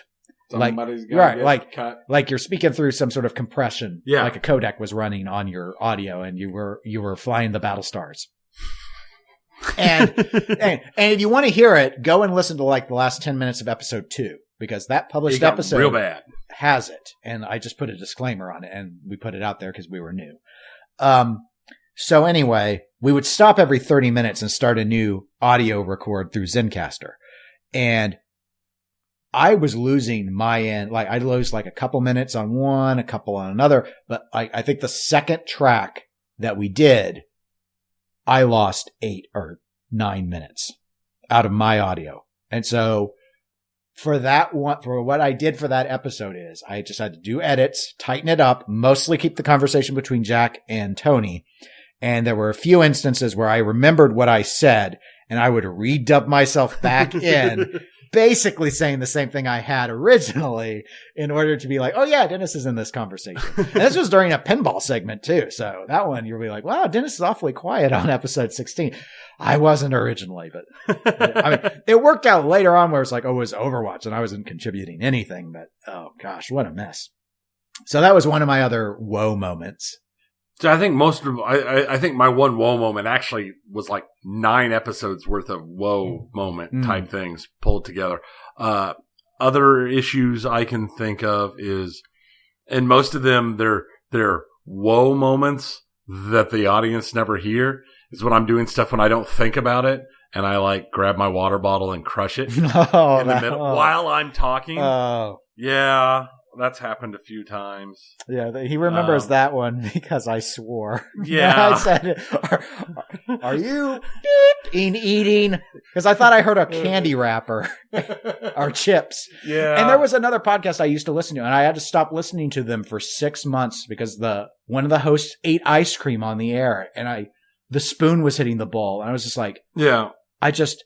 Somebody's like you're speaking through some sort of compression, like a codec was running on your audio, and you were flying the battle stars. And if you want to hear it, go and listen to like the last 10 minutes of episode 2 because that published episode real bad. Has it, and I just put a disclaimer on it, and we put it out there because we were new. So anyway, we would stop every 30 minutes and start a new audio record through Zencastr, and I was losing my end. Like I lose like a couple minutes on one, a couple on another. But I think the second track that we did, I lost 8 or 9 minutes out of my audio. And so for what I did for that episode is I just had to do edits, tighten it up, mostly keep the conversation between Jack and Tony. And there were a few instances where I remembered what I said and I would redub myself back in. Basically saying the same thing I had originally in order to be like, oh yeah, Dennis is in this conversation. And this was during a pinball segment too. So that one you'll be like, wow, Dennis is awfully quiet on episode 16. I wasn't originally, but I mean, it worked out later on where it's like, oh, it was Overwatch and I wasn't contributing anything, but oh gosh, what a mess. So that was one of my other whoa moments. So I think I think my one whoa moment actually was like 9 episodes worth of whoa moment type things pulled together. Other issues I can think of is, and most of them, they're whoa moments that the audience never hear is when I'm doing stuff when I don't think about it. And I like grab my water bottle and crush it in the middle while I'm talking. Yeah. That's happened a few times. Yeah, he remembers that one because I swore. Yeah. I said, are you eating? Because I thought I heard a candy wrapper or chips. Yeah. And there was another podcast I used to listen to, and I had to stop listening to them for 6 months because one of the hosts ate ice cream on the air, and the spoon was hitting the bowl. And I was just like, yeah. I just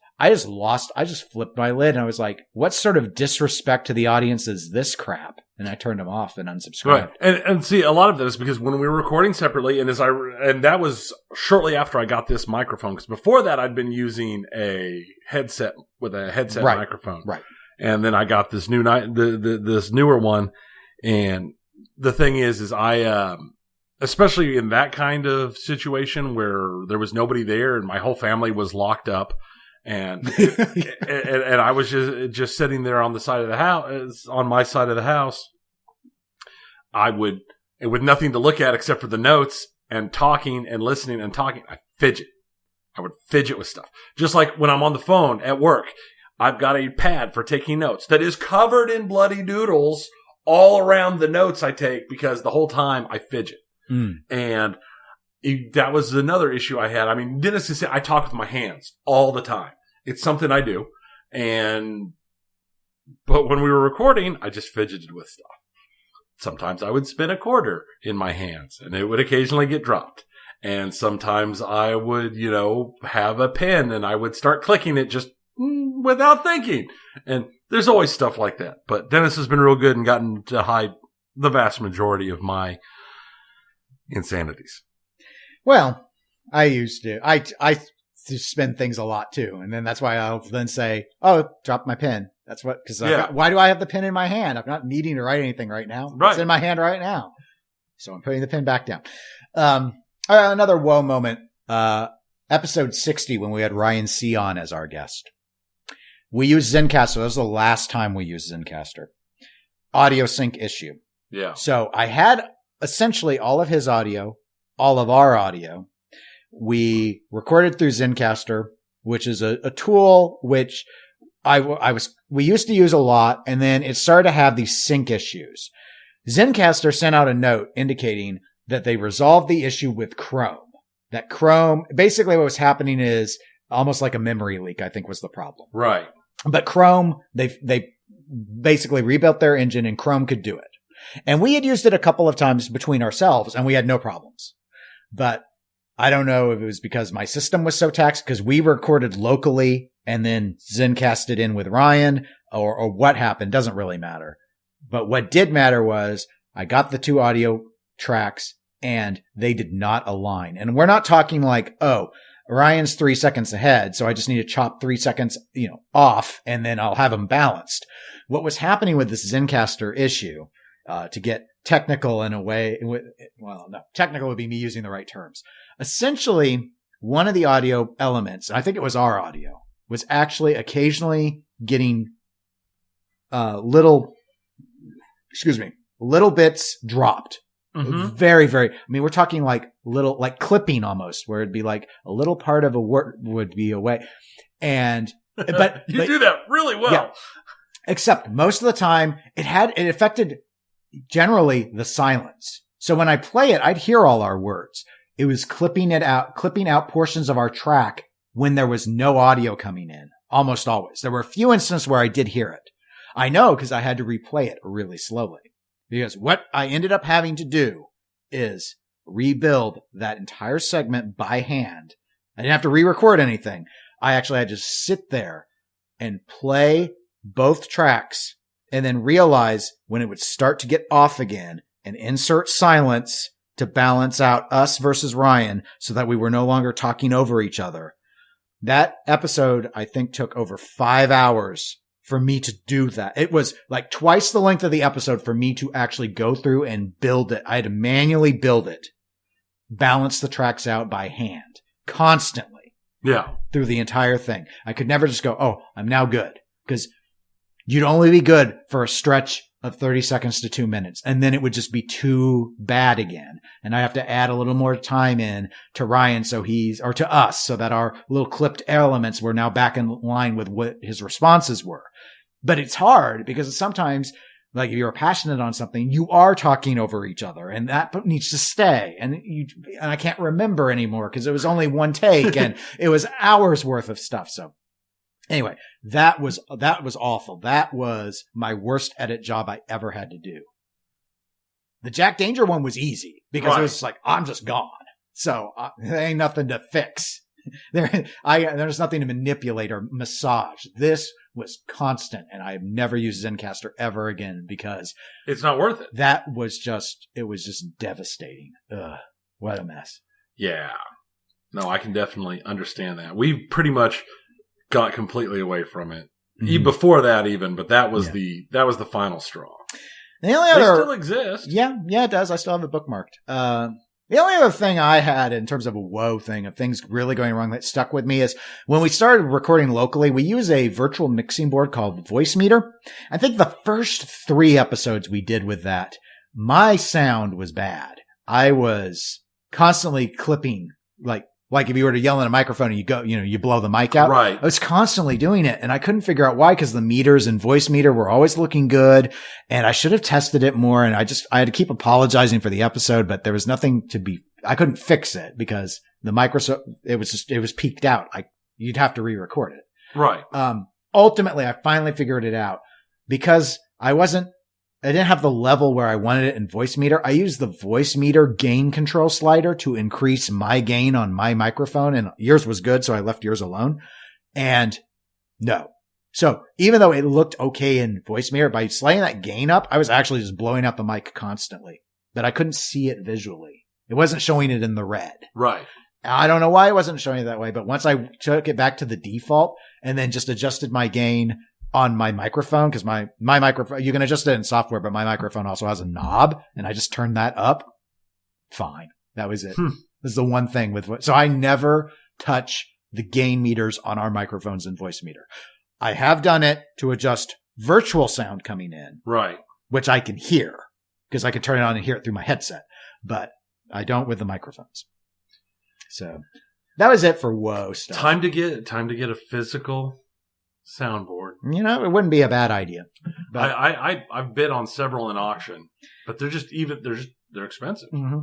flipped my lid and I was like, what sort of disrespect to the audience is this crap? And I turned them off and unsubscribed. Right. And see, a lot of that is because when we were recording separately, and that was shortly after I got this microphone, because before that I'd been using a headset with a headset microphone. Right. And then I got this this newer one. And the thing is I, especially in that kind of situation where there was nobody there and my whole family was locked up. And and I was just sitting there on the side of the house, on my side of the house. With nothing to look at except for the notes and talking and listening and talking, I would fidget with stuff. Just like when I'm on the phone at work, I've got a pad for taking notes that is covered in bloody doodles all around the notes I take because the whole time I fidget. And that was another issue I had. I mean, Dennis is saying I talk with my hands all the time. It's something I do. But when we were recording, I just fidgeted with stuff. Sometimes I would spin a quarter in my hands and it would occasionally get dropped. And sometimes I would, have a pen and I would start clicking it just without thinking. And there's always stuff like that. But Dennis has been real good and gotten to hide the vast majority of my insanities. Well, I used to. I spin things a lot too, and then that's why I'll then say, "Oh, drop my pen." That's what because why do I have the pen in my hand? I'm not needing to write anything right now. Right. It's in my hand right now, so I'm putting the pen back down. Another whoa moment. episode 60 when we had Ryan C. on as our guest. We used Zencastr. That was the last time we used Zencastr. Audio sync issue. Yeah. So I had essentially all of his audio, all of our audio. We recorded through Zencastr, which is a tool which we used to use a lot, and then it started to have these sync issues. Zencastr sent out a note indicating that they resolved the issue with Chrome. That Chrome, basically what was happening is almost like a memory leak, I think was the problem. Right. But Chrome, they basically rebuilt their engine and Chrome could do it. And we had used it a couple of times between ourselves and we had no problems. But I don't know if it was because my system was so taxed because we recorded locally and then Zencast it in with Ryan or what happened. Doesn't really matter. But what did matter was I got the two audio tracks and they did not align. And we're not talking like, oh, Ryan's 3 seconds ahead, so I just need to chop 3 seconds, off, and then I'll have them balanced. What was happening with this Zencastr issue, to get technical in a way, technical would be me using the right terms. Essentially, one of the audio elements, and I think it was our audio, was actually occasionally getting little bits dropped. Mm-hmm. Very, very, we're talking like little, like clipping almost, where it'd be like a little part of a word would be away. And, but you do that really well. Yeah. Except most of the time it affected generally the silence. So when I play it, I'd hear all our words. It was clipping out portions of our track when there was no audio coming in. Almost always. There were a few instances where I did hear it. I know because I had to replay it really slowly. Because what I ended up having to do is rebuild that entire segment by hand. I didn't have to re-record anything. I actually had to sit there and play both tracks and then realize when it would start to get off again and insert silence to balance out us versus Ryan so that we were no longer talking over each other. That episode, I think, took over 5 hours for me to do that. It was like twice the length of the episode for me to actually go through and build it. I had to manually build it, balance the tracks out by hand constantly. Yeah. Through the entire thing. I could never just go, oh, I'm now good. Because you'd only be good for a stretch of 30 seconds to 2 minutes. And then it would just be too bad again. And I have to add a little more time in to Ryan or to us so that our little clipped elements were now back in line with what his responses were. But it's hard because sometimes, like if you're passionate on something, you are talking over each other and that needs to stay. And I can't remember anymore because it was only one take and it was hours worth of stuff. So anyway, that was awful. That was my worst edit job I ever had to do. The Jack Danger one was easy because It was like, I'm just gone. So there ain't nothing to fix. There's nothing to manipulate or massage. This was constant, and I've never used Zencastr ever again because it's not worth it. It was just devastating. Ugh, what a mess. Yeah. No, I can definitely understand that. We pretty much got completely away from it. Mm-hmm. Before that even, but that was the final straw. The only other, they still exist. Yeah, it does. I still have it bookmarked. The only other thing I had in terms of a whoa thing of things really going wrong that stuck with me is when we started recording locally, we use a virtual mixing board called Voicemeeter. I think the first 3 episodes we did with that, my sound was bad. I was constantly clipping, like if you were to yell in a microphone and you go, you blow the mic out. Right. I was constantly doing it and I couldn't figure out why because the meters and Voicemeeter were always looking good and I should have tested it more. And I had to keep apologizing for the episode, but there was nothing I couldn't fix it because the Microsoft, it was peaked out. You'd have to re-record it. Right. Ultimately, I finally figured it out because I didn't have the level where I wanted it in Voicemeeter. I used the Voicemeeter gain control slider to increase my gain on my microphone, and yours was good, so I left yours alone. And no. So even though it looked okay in Voicemeeter, by sliding that gain up, I was actually just blowing out the mic constantly. But I couldn't see it visually. It wasn't showing it in the red. Right. I don't know why it wasn't showing it that way, but once I took it back to the default and then just adjusted my gain on my microphone, because my microphone, you can adjust it in software, but my microphone also has a knob, and I just turned that up. Fine. That was it. This is the one thing so I never touch the gain meters on our microphones and voice meter. I have done it to adjust virtual sound coming in. Right. Which I can hear because I can turn it on and hear it through my headset, but I don't with the microphones. So that was it for Whoa stuff. Time to get a physical soundboard. You know, it wouldn't be a bad idea. But I've bid on several in auction, but they're expensive. Mm-hmm.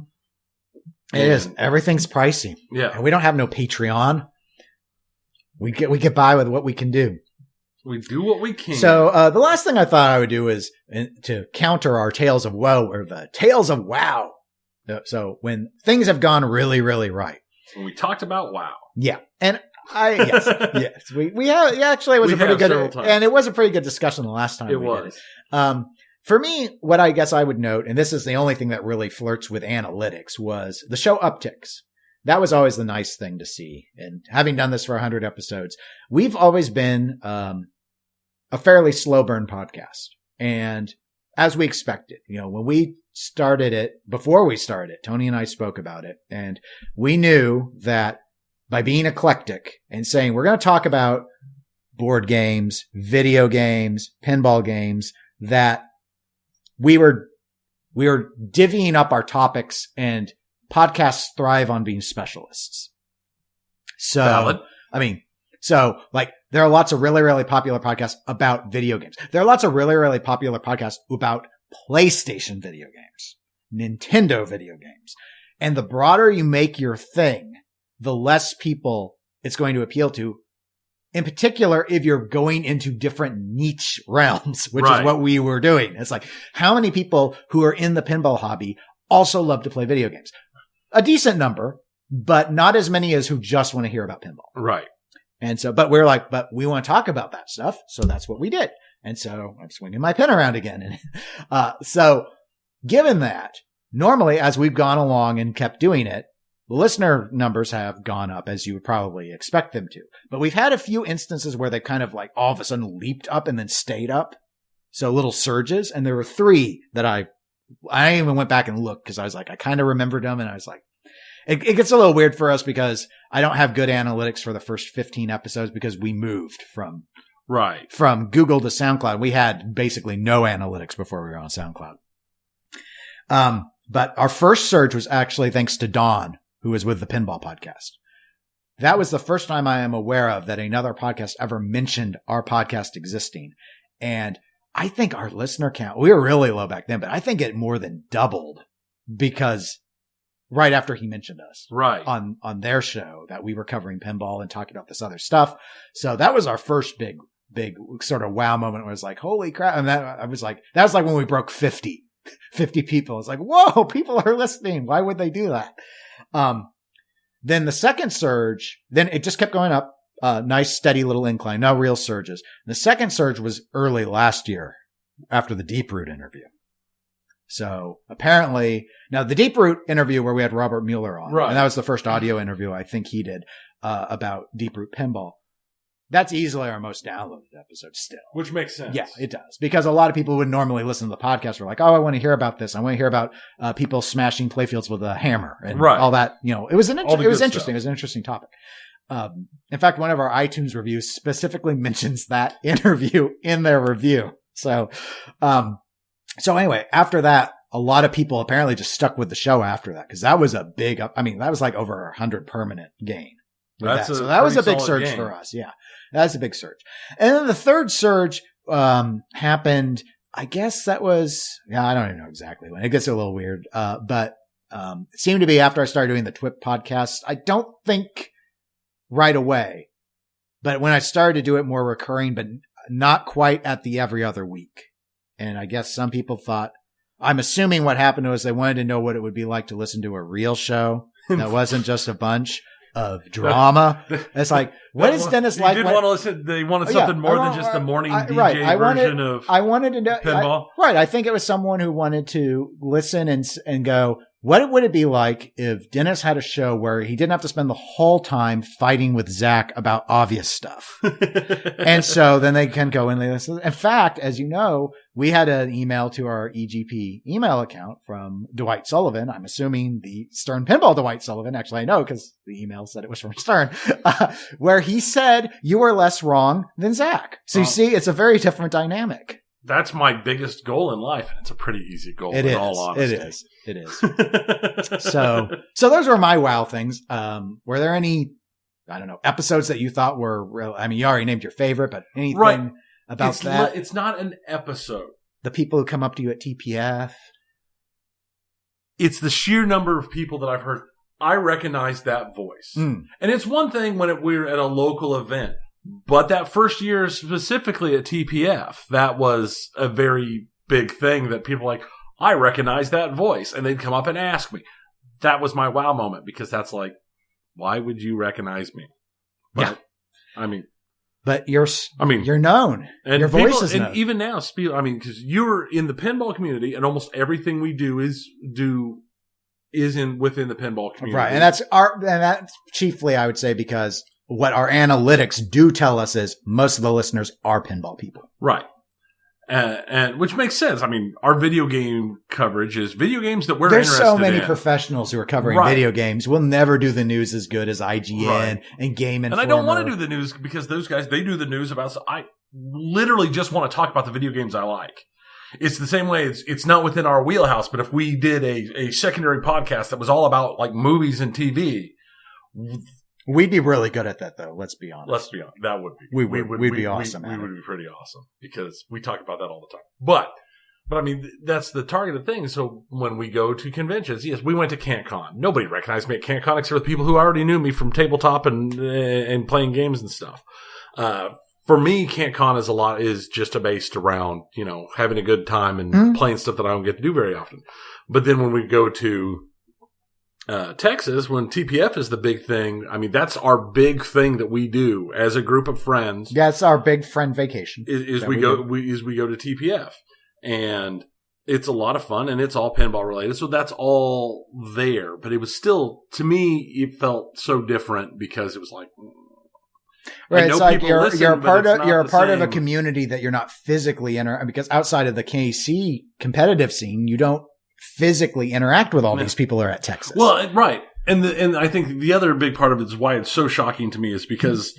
It is. Everything's pricey. Yeah. And we don't have no Patreon. We get by with what we can do. We do what we can. So the last thing I thought I would do is to counter our Tales of Woe, or the Tales of Wow. So when things have gone really, really right. When we talked about WoW. Yeah. And yes. We have, actually, it was a pretty good, and it was a pretty good discussion the last time. It was. For me, what I guess I would note, and this is the only thing that really flirts with analytics, was the show upticks. That was always the nice thing to see. And having done this for 100 episodes, we've always been, a fairly slow burn podcast. And as we expected, when we started it, before we started, Tony and I spoke about it, and we knew that by being eclectic and saying, we're going to talk about board games, video games, pinball games, that we were divvying up our topics, and podcasts thrive on being specialists. So, valid. There are lots of really, really popular podcasts about video games. There are lots of really, really popular podcasts about PlayStation video games, Nintendo video games. And the broader you make your thing, the less people it's going to appeal to. In particular, if you're going into different niche realms, which is what we were doing. It's like, how many people who are in the pinball hobby also love to play video games? A decent number, but not as many as who just want to hear about pinball. Right. And so, but we're like, but we want to talk about that stuff. So that's what we did. And so I'm swinging my pen around again. So given that, normally as we've gone along and kept doing it, the listener numbers have gone up as you would probably expect them to. But we've had a few instances where they kind of like all of a sudden leaped up and then stayed up. So little surges. And there were 3 that I even went back and looked because I was like, I kind of remembered them. And I was like, it gets a little weird for us because I don't have good analytics for the first 15 episodes because we moved from Google to SoundCloud. We had basically no analytics before we were on SoundCloud. But our first surge was actually thanks to Dawn, who was with the Pinball Podcast. That was the first time I am aware of that another podcast ever mentioned our podcast existing. And I think our listener count, we were really low back then, but I think it more than doubled because right after he mentioned us on their show that we were covering pinball and talking about this other stuff. So that was our first big sort of wow moment where it was like, holy crap. And that was like when we broke 50 people. It's like, whoa, people are listening. Why would they do that? Then the second surge, then it just kept going up. Nice, steady little incline, no real surges. The second surge was early last year after the Deep Root interview. So apparently, now the Deep Root interview where we had Robert Mueller on, and that was the first audio interview I think he did about Deep Root Pinball. That's easily our most downloaded episode still. Which makes sense. Yeah, it does. Because a lot of people who would normally listen to the podcast were like, oh, I want to hear about this. I want to hear about people smashing playfields with a hammer and all that. It was interesting. It was an interesting topic. In fact, one of our iTunes reviews specifically mentions that interview in their review. So anyway, after that, a lot of people apparently just stuck with the show after that because that was a big, that was like over 100 permanent gain. So that was a big surge for us. Yeah, that's a big surge. And then the third surge happened. I guess that was, I don't even know exactly when. It gets a little weird. But it seemed to be after I started doing the TWIP podcast. I don't think right away, but when I started to do it more recurring, but not quite at the every other week. And I guess some people thought, I'm assuming what happened was they wanted to know what it would be like to listen to a real show that wasn't just a bunch of drama. It's like, what is Dennis like? Want to listen, they wanted something more than just the morning DJ version of I wanted to know pinball. I think it was someone who wanted to listen and go, What would it be like if Dennis had a show where he didn't have to spend the whole time fighting with Zach about obvious stuff? And so then they can go and listen. In fact, as you know, we had an email to our EGP email account from Dwight Sullivan. I'm assuming the Stern Pinball Dwight Sullivan. Actually, I know because the email said it was from Stern, where he said you were less wrong than Zach. So you see, it's a very different dynamic. That's my biggest goal in life, and it's a pretty easy goal. In all honesty, it is. So those were my wow things. Were there any, I don't know, episodes that you thought were real? I mean, you already named your favorite, but anything about that? It's not an episode. The people who come up to you at TPF. It's the sheer number of people that I've heard. I recognize that voice, and it's one thing when we're at a local event. But that first year specifically at TPF, that was a very big thing that people were like, I recognize that voice. And they'd come up and ask me. That was my wow moment because that's like, why would you recognize me? But, yeah. But you're known. And your voice is known. And even now, because you're in the pinball community and almost everything we do is within the pinball community. Right. And that's chiefly, I would say, because what our analytics do tell us is most of the listeners are pinball people. Right. And which makes sense. I mean, our video game coverage is video games that we're interested in. There's so many professionals who are covering video games. We'll never do the news as good as IGN and Game Informer. And I don't want to do the news because those guys, they do the news about, I literally just want to talk about the video games I like. It's the same way. It's not within our wheelhouse, but if we did a secondary podcast that was all about like movies and TV, we'd be really good at that, though. Let's be honest. That would be. We'd be awesome. We would be pretty awesome because we talk about that all the time. But I mean, that's the targeted thing. So when we go to conventions, yes, we went to CantCon. Nobody recognized me at CantCon except for the people who already knew me from tabletop and playing games and stuff. For me, CantCon is just based around, having a good time and playing stuff that I don't get to do very often. But then when we go to Texas, when TPF is the big thing, that's our big thing that we do as a group of friends. Yeah, it's our big friend vacation. We go to TPF, and it's a lot of fun, and it's all pinball related. So that's all there, but it was still, to me, it felt so different because it was like, right, it's like you're a part of a community that you're not physically because outside of the KC competitive scene, you don't physically interact with all these people who are at Texas. Well, right. And I think the other big part of it is why it's so shocking to me is because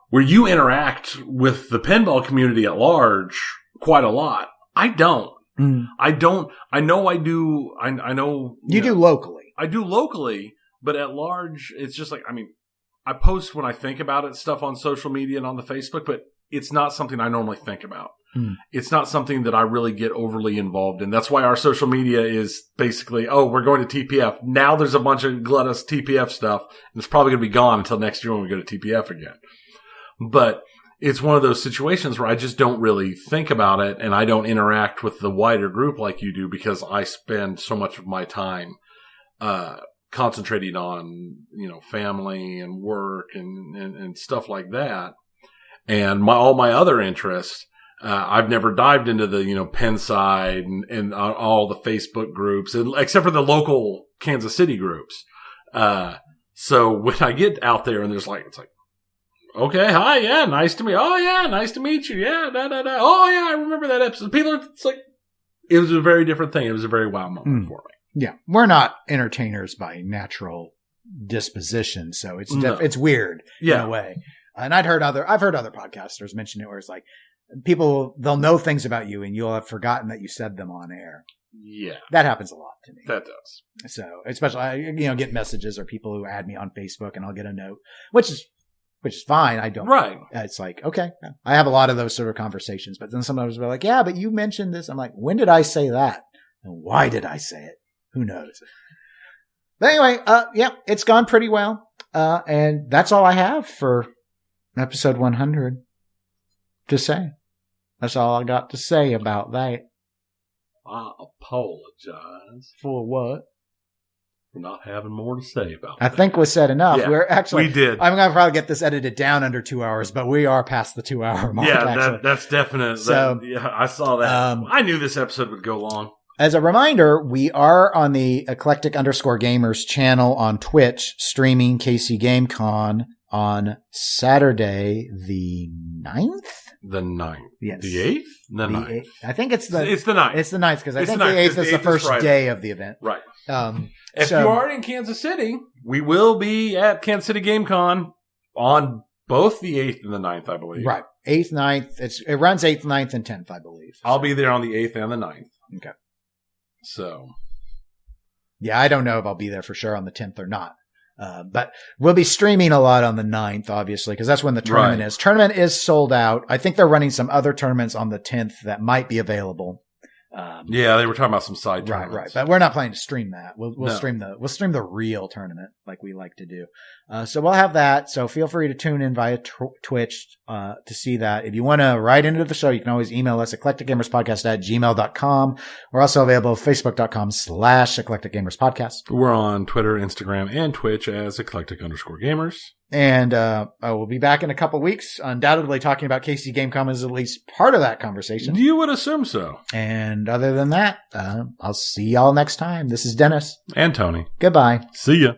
where you interact with the pinball community at large quite a lot, I don't. I don't. I know I do. I know. You do locally. I do locally, but at large, it's just like, I post when I think about it, stuff on social media and on the Facebook, but it's not something I normally think about. It's not something that I really get overly involved in. That's why our social media is basically, we're going to TPF. Now there's a bunch of gluttonous TPF stuff, and it's probably going to be gone until next year when we go to TPF again. But it's one of those situations where I just don't really think about it, and I don't interact with the wider group like you do because I spend so much of my time concentrating on, family and work and stuff like that. And all my other interests, I've never dived into the, Penn side and all the Facebook groups, except for the local Kansas City groups. So when I get out there and it's like, okay, hi, yeah, nice to meet you. Oh, yeah, nice to meet you. Yeah, Oh, yeah, I remember that episode. It was a very different thing. It was a very wow moment for me. Yeah. We're not entertainers by natural disposition, so it's weird in a way. And I've heard other podcasters mention it where it's like, people, they'll know things about you and you'll have forgotten that you said them on air. Yeah. That happens a lot to me. That does. So, especially, I get messages or people who add me on Facebook and I'll get a note, which is fine. I don't. Right. It's like, okay. I have a lot of those sort of conversations, but then sometimes they're like, yeah, but you mentioned this. I'm like, when did I say that? And why did I say it? Who knows? But anyway, it's gone pretty well. And that's all I have for episode 100 to say. That's all I got to say about that. I apologize. For what? For not having more to say about I think we said enough. Yeah, we did. I'm going to probably get this edited down under 2 hours, but we are past the 2 hour mark. Yeah, that's definite. So, I saw that. I knew this episode would go long. As a reminder, we are on the eclectic_gamers channel on Twitch, streaming KC GameCon on Saturday the 9th? The 9th. Yes. The 8th? The 9th. I think it's the 9th. It's the 9th because I think the 8th is the first day of the event. Right. If you are in Kansas City, we will be at Kansas City GameCon on both the 8th and the 9th, I believe. Right. 8th, 9th. It runs 8th, 9th, and 10th, I believe. I'll be there on the 8th and the 9th. Okay. So. Yeah, I don't know if I'll be there for sure on the 10th or not. But we'll be streaming a lot on the 9th, obviously, because that's when the tournament is. Tournament is sold out. I think they're running some other tournaments on the 10th that might be available. Yeah, they were talking about some side tournaments. Right. But we're not planning to stream that. We'll stream the real tournament like we like to do. So we'll have that. So feel free to tune in via Twitch to see that. If you want to write into the show, you can always email us eclecticgamerspodcast@gmail.com. We're also available at facebook.com/eclecticgamerspodcast. We're on Twitter, Instagram, and Twitch as eclectic_gamers. And we'll be back in a couple weeks, undoubtedly talking about KC GameCom as at least part of that conversation. You would assume so. And other than that, I'll see y'all next time. This is Dennis. And Tony. Goodbye. See ya.